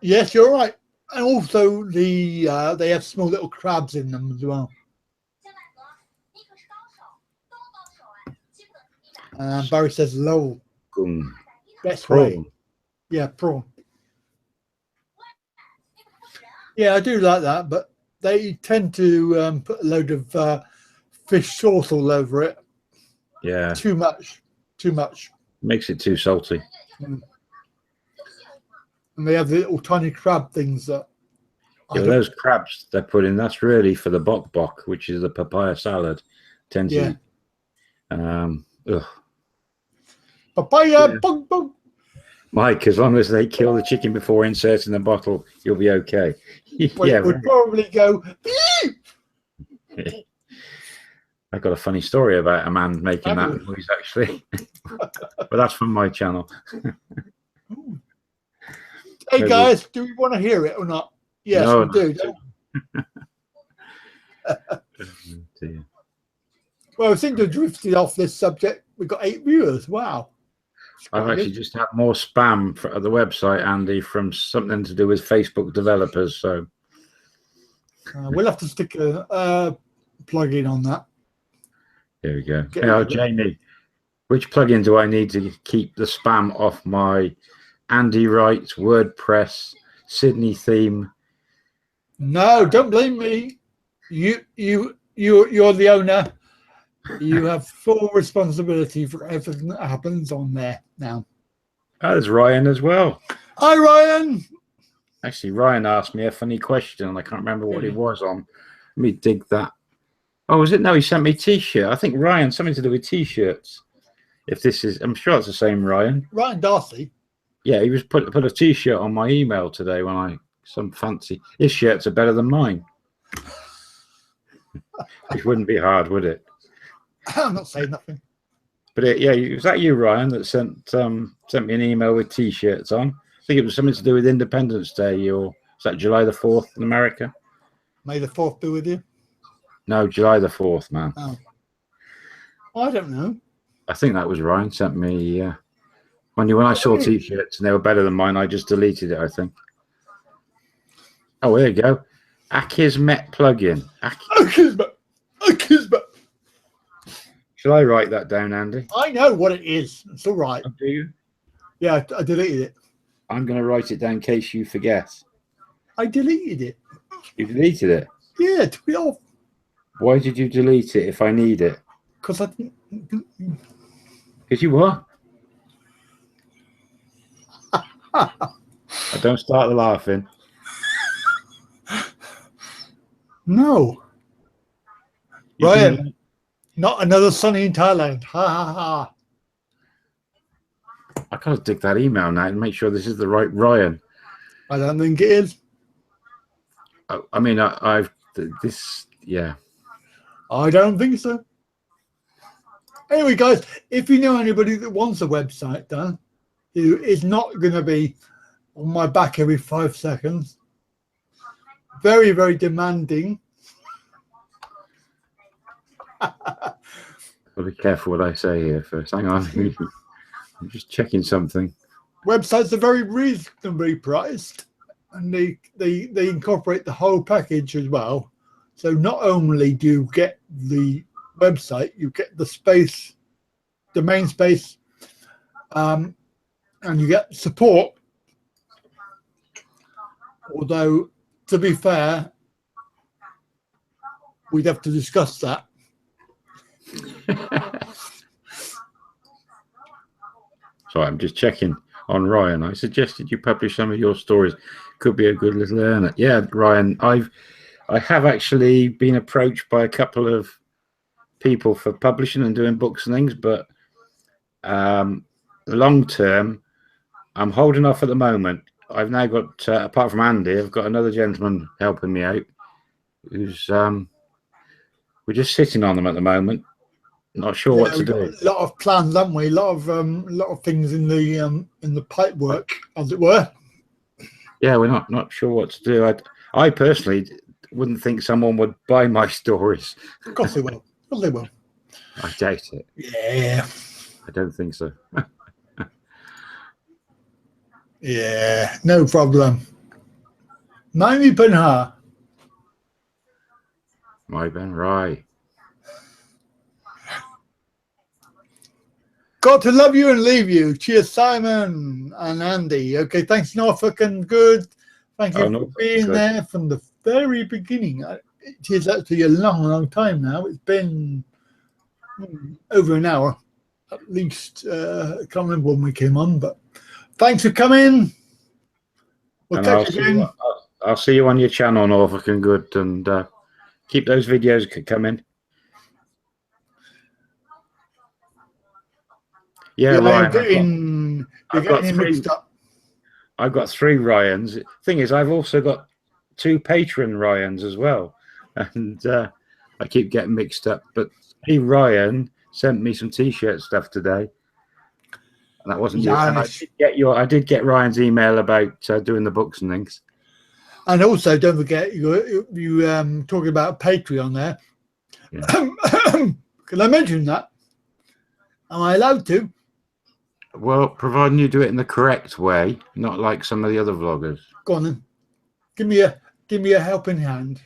Yes, you're right. And also they have small little crabs in them as well. Barry says low. Gung. Best Prawn. way. Yeah, prawn. Yeah, I do like that, but they tend to put a load of fish sauce all over it. Yeah. Too much. Makes it too salty. And they have the little tiny crab things that. Yeah, those crabs they're putting, that's really for the bok bok, which is the papaya salad. Tend to eat. Papaya bok bok. Mike, as long as they kill the chicken before inserting the bottle, you'll be okay. Well, it would probably go. I've got a funny story about a man making that noise, actually. But that's from my channel. Hey, guys, do we want to hear it or not? Yes, no, we do. Well, I think to drifted off this subject, we've got 8 viewers. Wow. I've actually just had more spam at the website, Andy, from something to do with Facebook developers. So we'll have to stick a plug-in on that. There we go. Hey, Jamie, which plugin do I need to keep the spam off my Andy Wright WordPress Sydney theme? No, don't blame me. You're the owner. You have full responsibility for everything that happens on there now. There's Ryan as well. Hi, Ryan. Actually, Ryan asked me a funny question, and I can't remember what it was on. Let me dig that. Oh, was it? No, he sent me a T-shirt. I think Ryan, something to do with T-shirts. If this is, I'm sure it's the same Ryan. Ryan Darcy. Yeah, he was put a T-shirt on my email today when some fancy. His shirts are better than mine. Which wouldn't be hard, would it? I'm not saying nothing. But yeah, was that you, Ryan, that sent me an email with T-shirts on? I think it was something to do with Independence Day, or is that July the 4th in America? May the 4th be with you. No, July the 4th, man. Oh, I don't know. I think that was Ryan sent me. When I saw T-shirts and they were better than mine, I just deleted it, I think. Oh, there you go. Akismet plugin. Akismet. Shall I write that down, Andy? I know what it is. It's all right. Oh, do you? Yeah, I deleted it. I'm going to write it down in case you forget. I deleted it. You deleted it? Yeah, took it off. Why did you delete it if I need it? Because I didn't. Because you what? Don't start the laughing. No. Ryan, not another sunny in Thailand. Ha ha ha. I gotta dig that email now and make sure this is the right Ryan. I don't think it is. I mean, yeah. I don't think so. Anyway, guys, if you know anybody that wants a website done, who is not going to be on my back every 5 seconds, very, very demanding. I'll be careful what I say here first. Hang on. I'm just checking something. Websites are very reasonably priced, and they incorporate the whole package as well. So not only do you get the website, you get the space, domain space, and you get support. Although, to be fair, we'd have to discuss that. Sorry, I'm just checking on Ryan. I suggested you publish some of your stories. Could be a good little earner. Yeah, Ryan, I have actually been approached by a couple of people for publishing and doing books and things, but long term, I'm holding off at the moment. I've now got, apart from Andy, I've got another gentleman helping me out who's, we're just sitting on them at the moment. Not sure what to do. A lot of plans, haven't we? A lot of things in the pipe work, as it were. Yeah, we're not sure what to do. I personally wouldn't think someone would buy my stories. Of course they will. Of course they will. I doubt it. Yeah. I don't think so. Yeah, no problem. Naimi Panha. My Ben Rye. Got to love you and leave you. Cheers, Simon and Andy. Okay, thanks, Norfolk and Good. Thank you for being there from the very beginning. It is actually a long time now. It's been over an hour at least. I can't remember when we came on, but thanks for coming. We'll catch you again. I'll see you on your channel, Norfolk and Good, and keep those videos coming. Yeah, Ryan. I've got 3 Ryans. Thing is, I've also got 2 patron Ryans as well, and I keep getting mixed up. But hey, Ryan sent me some T-shirt stuff today. And that wasn't nice. You. And I did get Ryan's email about doing the books and things. And also, don't forget you talking about Patreon there. Yeah. Can I mention that? Am I allowed to? Well, providing you do it in the correct way, not like some of the other vloggers. Go on then. Give me a helping hand.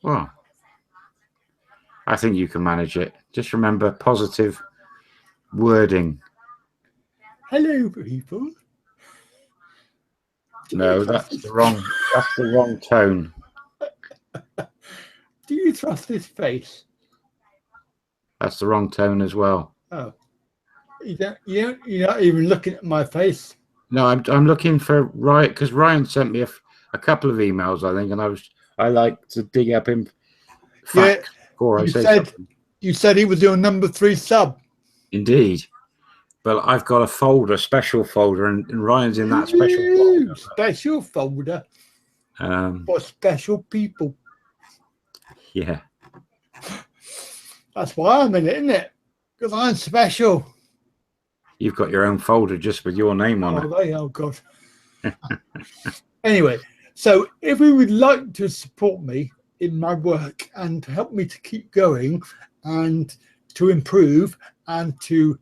Well, I think you can manage it. Just remember positive wording. Hello, people. No, that's the wrong tone. Do you trust this face? That's the wrong tone as well. Oh. You're not even looking at my face. No, I'm looking for Wright, because Ryan sent me a couple of emails, I think, and I like to dig up him facts before I say something. You said he was your number 3 sub. Indeed, but I've got a special folder, and Ryan's in that special folder. Special folder for special people. Yeah, that's why I'm in it, isn't it? Because I'm special. You've got your own folder just with your name on it. Oh, God. Anyway, so if you would like to support me in my work and help me to keep going and to improve and to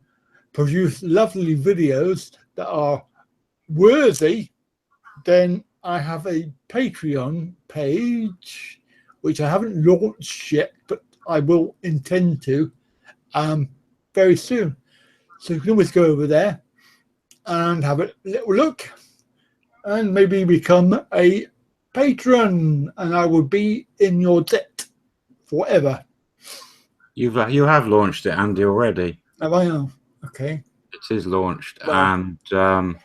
produce lovely videos that are worthy, then I have a Patreon page, which I haven't launched yet, but I will intend to very soon. So you can always go over there and have a little look and maybe become a patron, and I will be in your debt forever. You have launched it, Andy, already. Have I? Oh, okay. It is launched, and but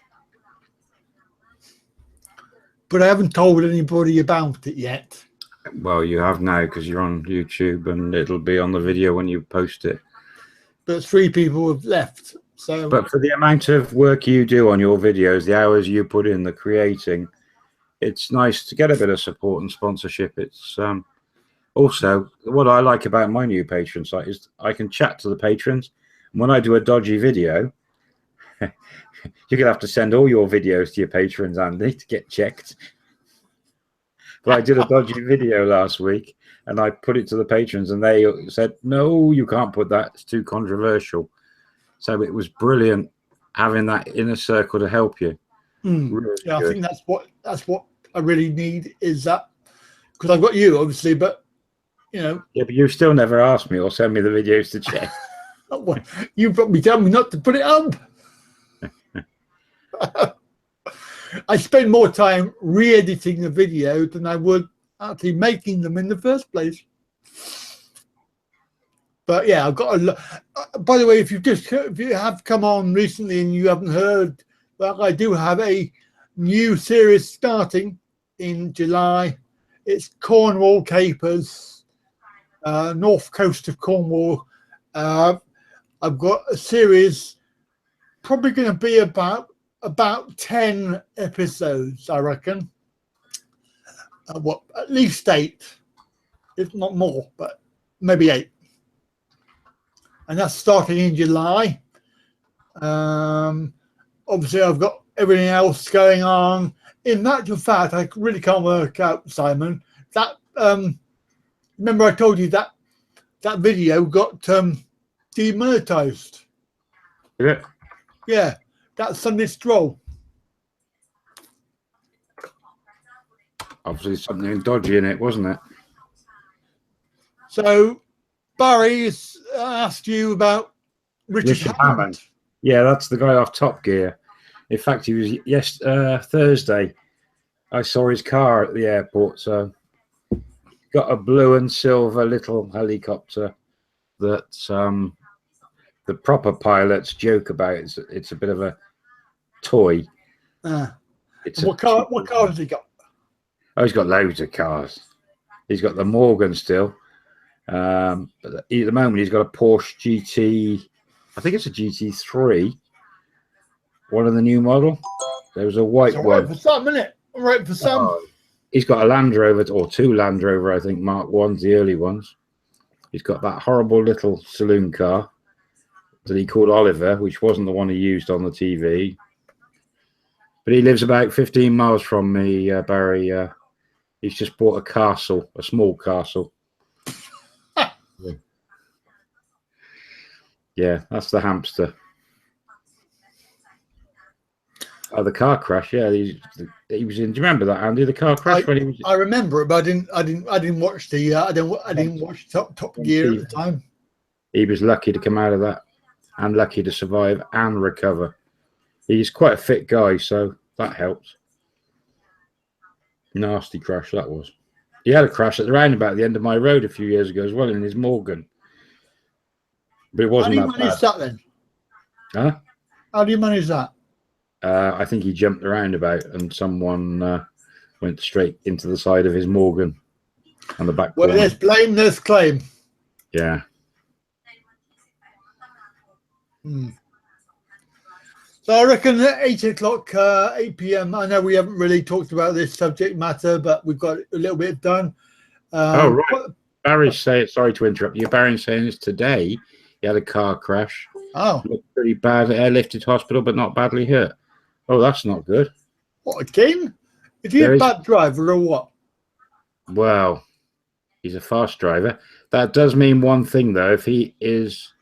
I haven't told anybody about it yet. Well, you have now, because you're on YouTube, and it'll be on the video when you post it. But 3 people have left. So, but for the amount of work you do on your videos, the hours you put in, the creating, it's nice to get a bit of support and sponsorship. It's also what I like about my new patron site is I can chat to the patrons. When I do a dodgy video, you're gonna have to send all your videos to your patrons, Andy, to get checked. But I did a dodgy video last week, and I put it to the patrons, and they said, "No, you can't put that. It's too controversial." So it was brilliant having that inner circle to help you. Really yeah, good. I think that's what I really need, is that, because I've got you, obviously, but you know. Yeah, but you still never asked me or send me the videos to check. You probably tell me not to put it up. I spend more time re-editing the video than I would actually making them in the first place. But yeah, I've got a lot. By the way, if you have come on recently and you haven't heard, well, I do have a new series starting in July. It's Cornwall Capers, north coast of Cornwall. I've got a series, probably going to be about 10 episodes, I reckon. At least 8, if not more, but maybe 8. And that's starting in July. Obviously, I've got everything else going on. In actual fact, I really can't work out, Simon. That remember I told you that video got demonetized. Yeah. Yeah, that Sunday stroll. Obviously, something dodgy in it, wasn't it? So Barry's asked you about Richard Hammond. Yeah, that's the guy off Top Gear. In fact, he was Thursday. I saw his car at the airport, so got a blue and silver little helicopter that the proper pilots joke about. It's a bit of a toy. What car has he got? Oh, he's got loads of cars. He's got the Morgan still. But at the moment, he's got a Porsche GT. I think it's a GT3. One of the new model. There was a white one. Right for some, isn't it? Right for some. Oh, he's got a Land Rover, or two Land Rover, I think, Mark 1s, the early ones. He's got that horrible little saloon car that he called Oliver, which wasn't the one he used on the TV. But he lives about 15 miles from me, Barry. He's just bought a castle, a small castle. Yeah, that's the hamster. Oh, the car crash. Yeah, he was in. Do you remember that, Andy? The car crash when he was. I remember it, but I didn't watch the. I didn't watch Top Gear at the time. He was lucky to come out of that, and lucky to survive and recover. He's quite a fit guy, so that helps. Nasty crash that was. He had a crash at the roundabout at the end of my road a few years ago as well in his Morgan. But it wasn't that bad. How do you manage that then? Huh? How do you manage that? I think he jumped the roundabout and someone went straight into the side of his Morgan on the back. Well, there's blame, there's claim. Yeah. So I reckon at 8 o'clock, 8 p.m. I know we haven't really talked about this subject matter, but we've got a little bit done. Oh, right. Barry's saying, sorry to interrupt you. Barry's saying is today he had a car crash. Oh. Looked pretty bad, airlifted to hospital, but not badly hurt. Oh, that's not good. What, again? Is he a bad driver or what? Well, he's a fast driver. That does mean one thing, though. If he is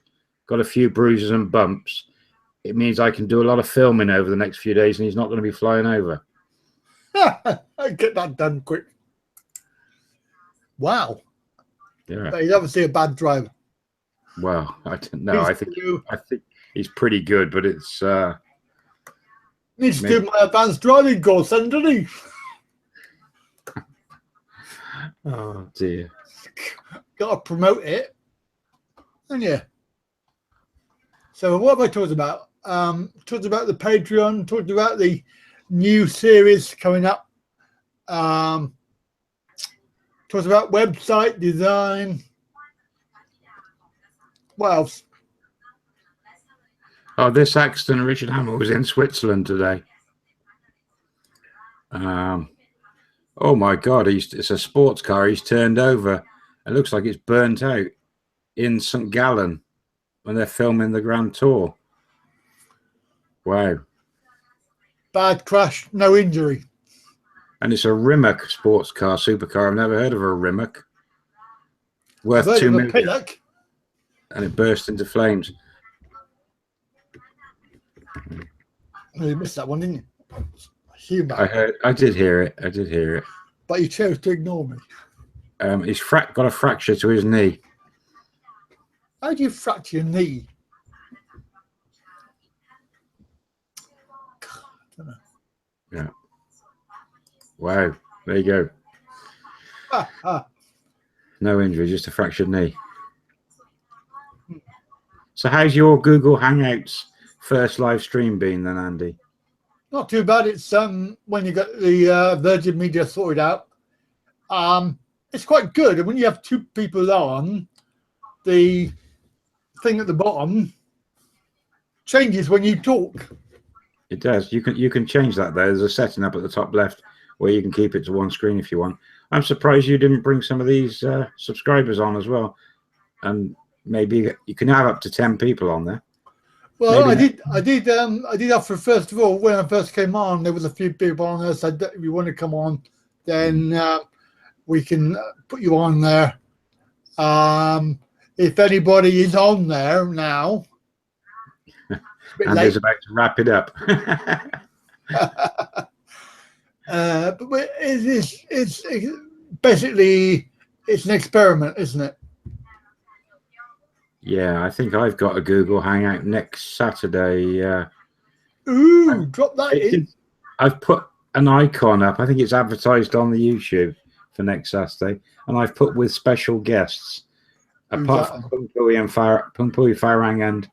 got a few bruises and bumps, it means I can do a lot of filming over the next few days and he's not going to be flying over. I get that done quick. Wow. Yeah. But he's obviously a bad driver. Well, I don't know. I think he's pretty good, but it's needs to do my advanced driving course, then, doesn't he? Oh dear. Got to promote it. And yeah. So what have I talked about? Talked about the Patreon, talked about the new series coming up. Talked about website design. What else? Oh, this accident, Richard Hammer was in Switzerland today. Oh my God, it's a sports car. He's turned over. It looks like it's burnt out in St. Gallen when they're filming the Grand Tour. Wow. Bad crash, no injury. And it's a Rimac sports car, supercar. I've never heard of a Rimac. Worth $2 million. And it burst into flames. You missed that one, didn't you? I did hear it. I did hear it. But you chose to ignore me. He's got a fracture to his knee. How do you fracture your knee? God, I don't know. Yeah. Wow. There you go. No injury, just a fractured knee. So how's your Google Hangouts first live stream been then, Andy? Not too bad. It's when you got the Virgin Media sorted out, it's quite good. And when you have two people on, the thing at the bottom changes when you talk. It does. You can change that there. There's a setting up at the top left where you can keep it to one screen if you want. I'm surprised you didn't bring some of these subscribers on as well. And maybe you can have up to 10 people on there. Well, maybe I did offer, first of all, when I first came on, there was a few people on there said that if you want to come on, then we can put you on there. If anybody is on there now, and is about to wrap it up. But it's basically it's an experiment, isn't it? Yeah, I think I've got a Google Hangout next Saturday. Drop that in. I've put an icon up. I think it's advertised on the YouTube for next Saturday, and I've put with special guests. Apart from Pumpui Farang and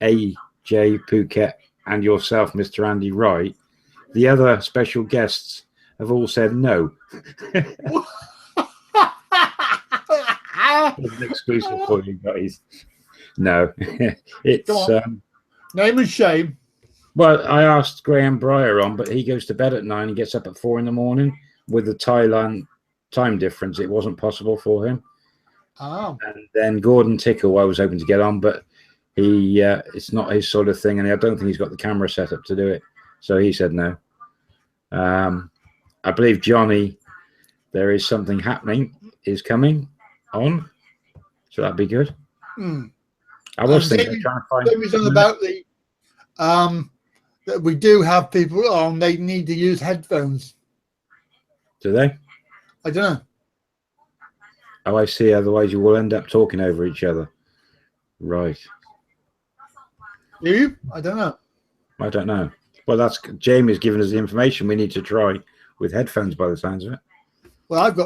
AJ Phuket and yourself, Mr. Andy Wright, the other special guests have all said no. There's an exclusive for you guys. No, it's name and shame. Well, I asked Graham Breyer on, but he goes to bed at 9 and gets up at 4 in the morning. With the Thailand time difference, it wasn't possible for him. Oh. And then Gordon Tickle, I was hoping to get on, but he it's not his sort of thing, and I don't think he's got the camera set up to do it. So he said no. I believe Johnny, there is something happening, is coming on. So that'd be good. I was thinking trying to find something about the that we do have people on, they need to use headphones. Do they? I don't know. Oh, I see. Otherwise, you will end up talking over each other. Right. Do you? I don't know. I don't know. Well, that's Jamie's given us the information we need to try with headphones by the sounds of it. Well, I've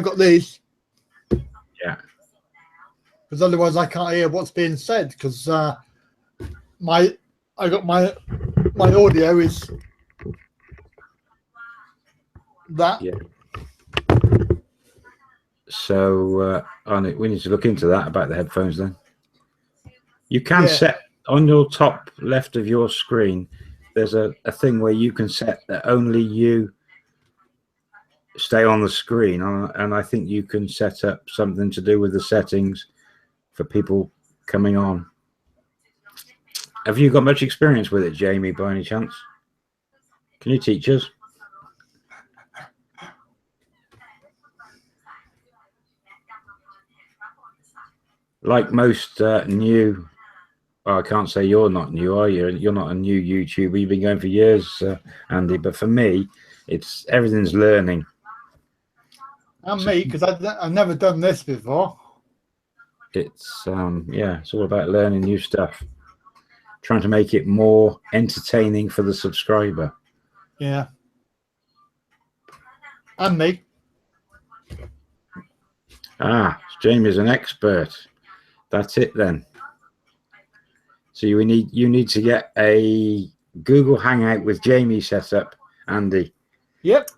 got these. Yeah. Because otherwise I can't hear what's being said, because my audio is that. Yeah. So we need to look into that about the headphones then. You can set on your top left of your screen, there's a thing where you can set that only you stay on the screen, and I think you can set up something to do with the settings for people coming on. Have you got much experience with it, Jamie, by any chance? Can you teach us? Like most new, well, I can't say you're not new, are you? You're not a new YouTuber. You've been going for years, Andy. But for me, everything's learning. And me, because I've never done this before. It's it's all about learning new stuff, trying to make it more entertaining for the subscriber. Yeah. And me. Jamie's an expert. That's it then. So you need to get a Google Hangout with Jamie set up, Andy. Yep.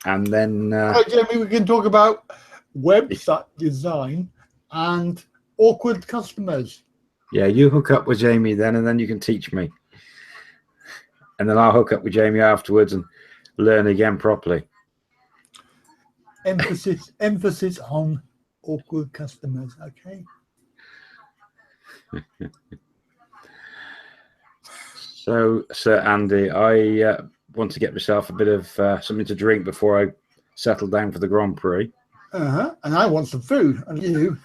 And then right, Jamie, we can talk about website design and awkward customers. Yeah, you hook up with Jamie then, and then you can teach me. And then I'll hook up with Jamie afterwards and learn again properly. Emphasis on awkward customers, okay? So, Sir Andy, I want to get myself a bit of something to drink before I settle down for the Grand Prix. And I want some food. And you?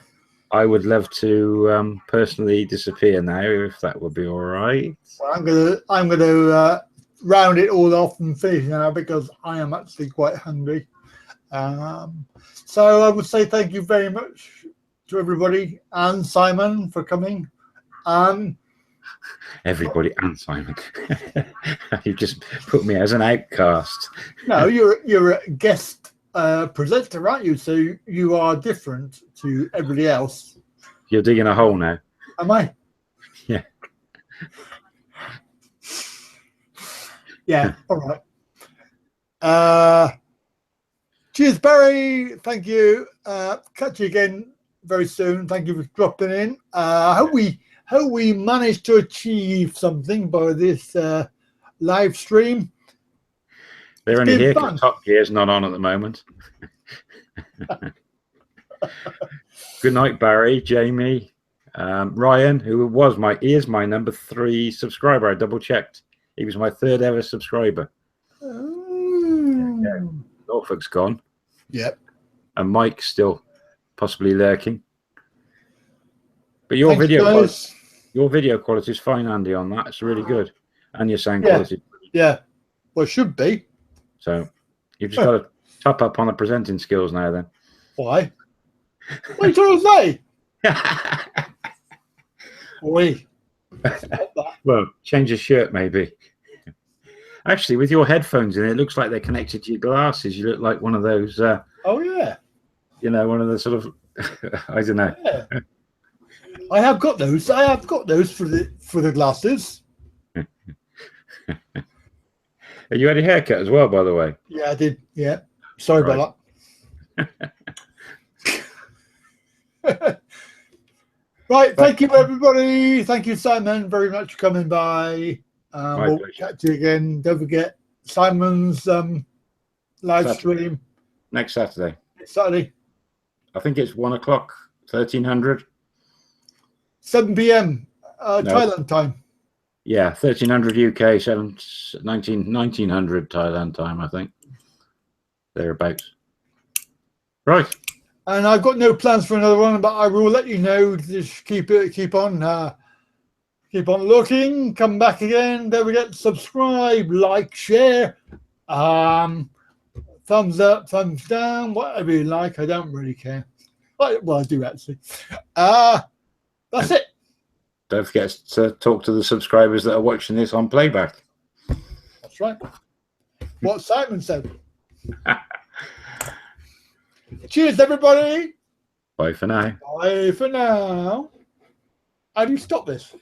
I would love to personally disappear now, if that would be all right. Well, I'm gonna round it all off and finish now, because I am actually quite hungry. So I would say thank you very much to everybody and Simon for coming. Everybody and Simon. You just put me as an outcast. No, you're a guest presenter, aren't you? So you are different to everybody else. You're digging a hole now. Am I? Yeah. Yeah. All right. Cheers, Barry. Thank you. Catch you again very soon. Thank you for dropping in. Hope we managed to achieve something by this live stream. They're only here because Top Gear's not on at the moment. Good night, Barry, Jamie, Ryan, who is my number 3 subscriber. I double checked. He was my 3rd ever subscriber. Yeah. Norfolk's gone. Yep. And Mike's still possibly lurking. But your video quality is fine, Andy, on that. It's really good. And your sound quality. Yeah. Well, it should be. So you've just got to top up on the presenting skills now then. Why? What are you trying to say? Oi. Well, change your shirt maybe. Actually, with your headphones in, it looks like they're connected to your glasses. You look like one of those. Oh yeah. You know, one of the sort of. I don't know. Yeah. I have got those. I have got those for the glasses. You had a haircut as well, by the way. Yeah, I did. Yeah. Sorry about that. Right. Thank you, everybody. Thank you, Simon, very much for coming by. We'll catch you again. Don't forget Simon's live stream next Saturday. Saturday. I think it's 1 o'clock, 1300. 7 p.m. Thailand time. Yeah, 1300 UK, 1900 Thailand time, I think. Thereabouts. Right. And I've got no plans for another one, but I will let you know. Just keep on looking. Come back again. Don't forget to subscribe, like, share, thumbs up, thumbs down, whatever you like. I don't really care. Well, I do actually. That's it. Don't forget to talk to the subscribers that are watching this on playback. That's right. What Simon said. Cheers, everybody. Bye for now. Bye for now. How do you stop this?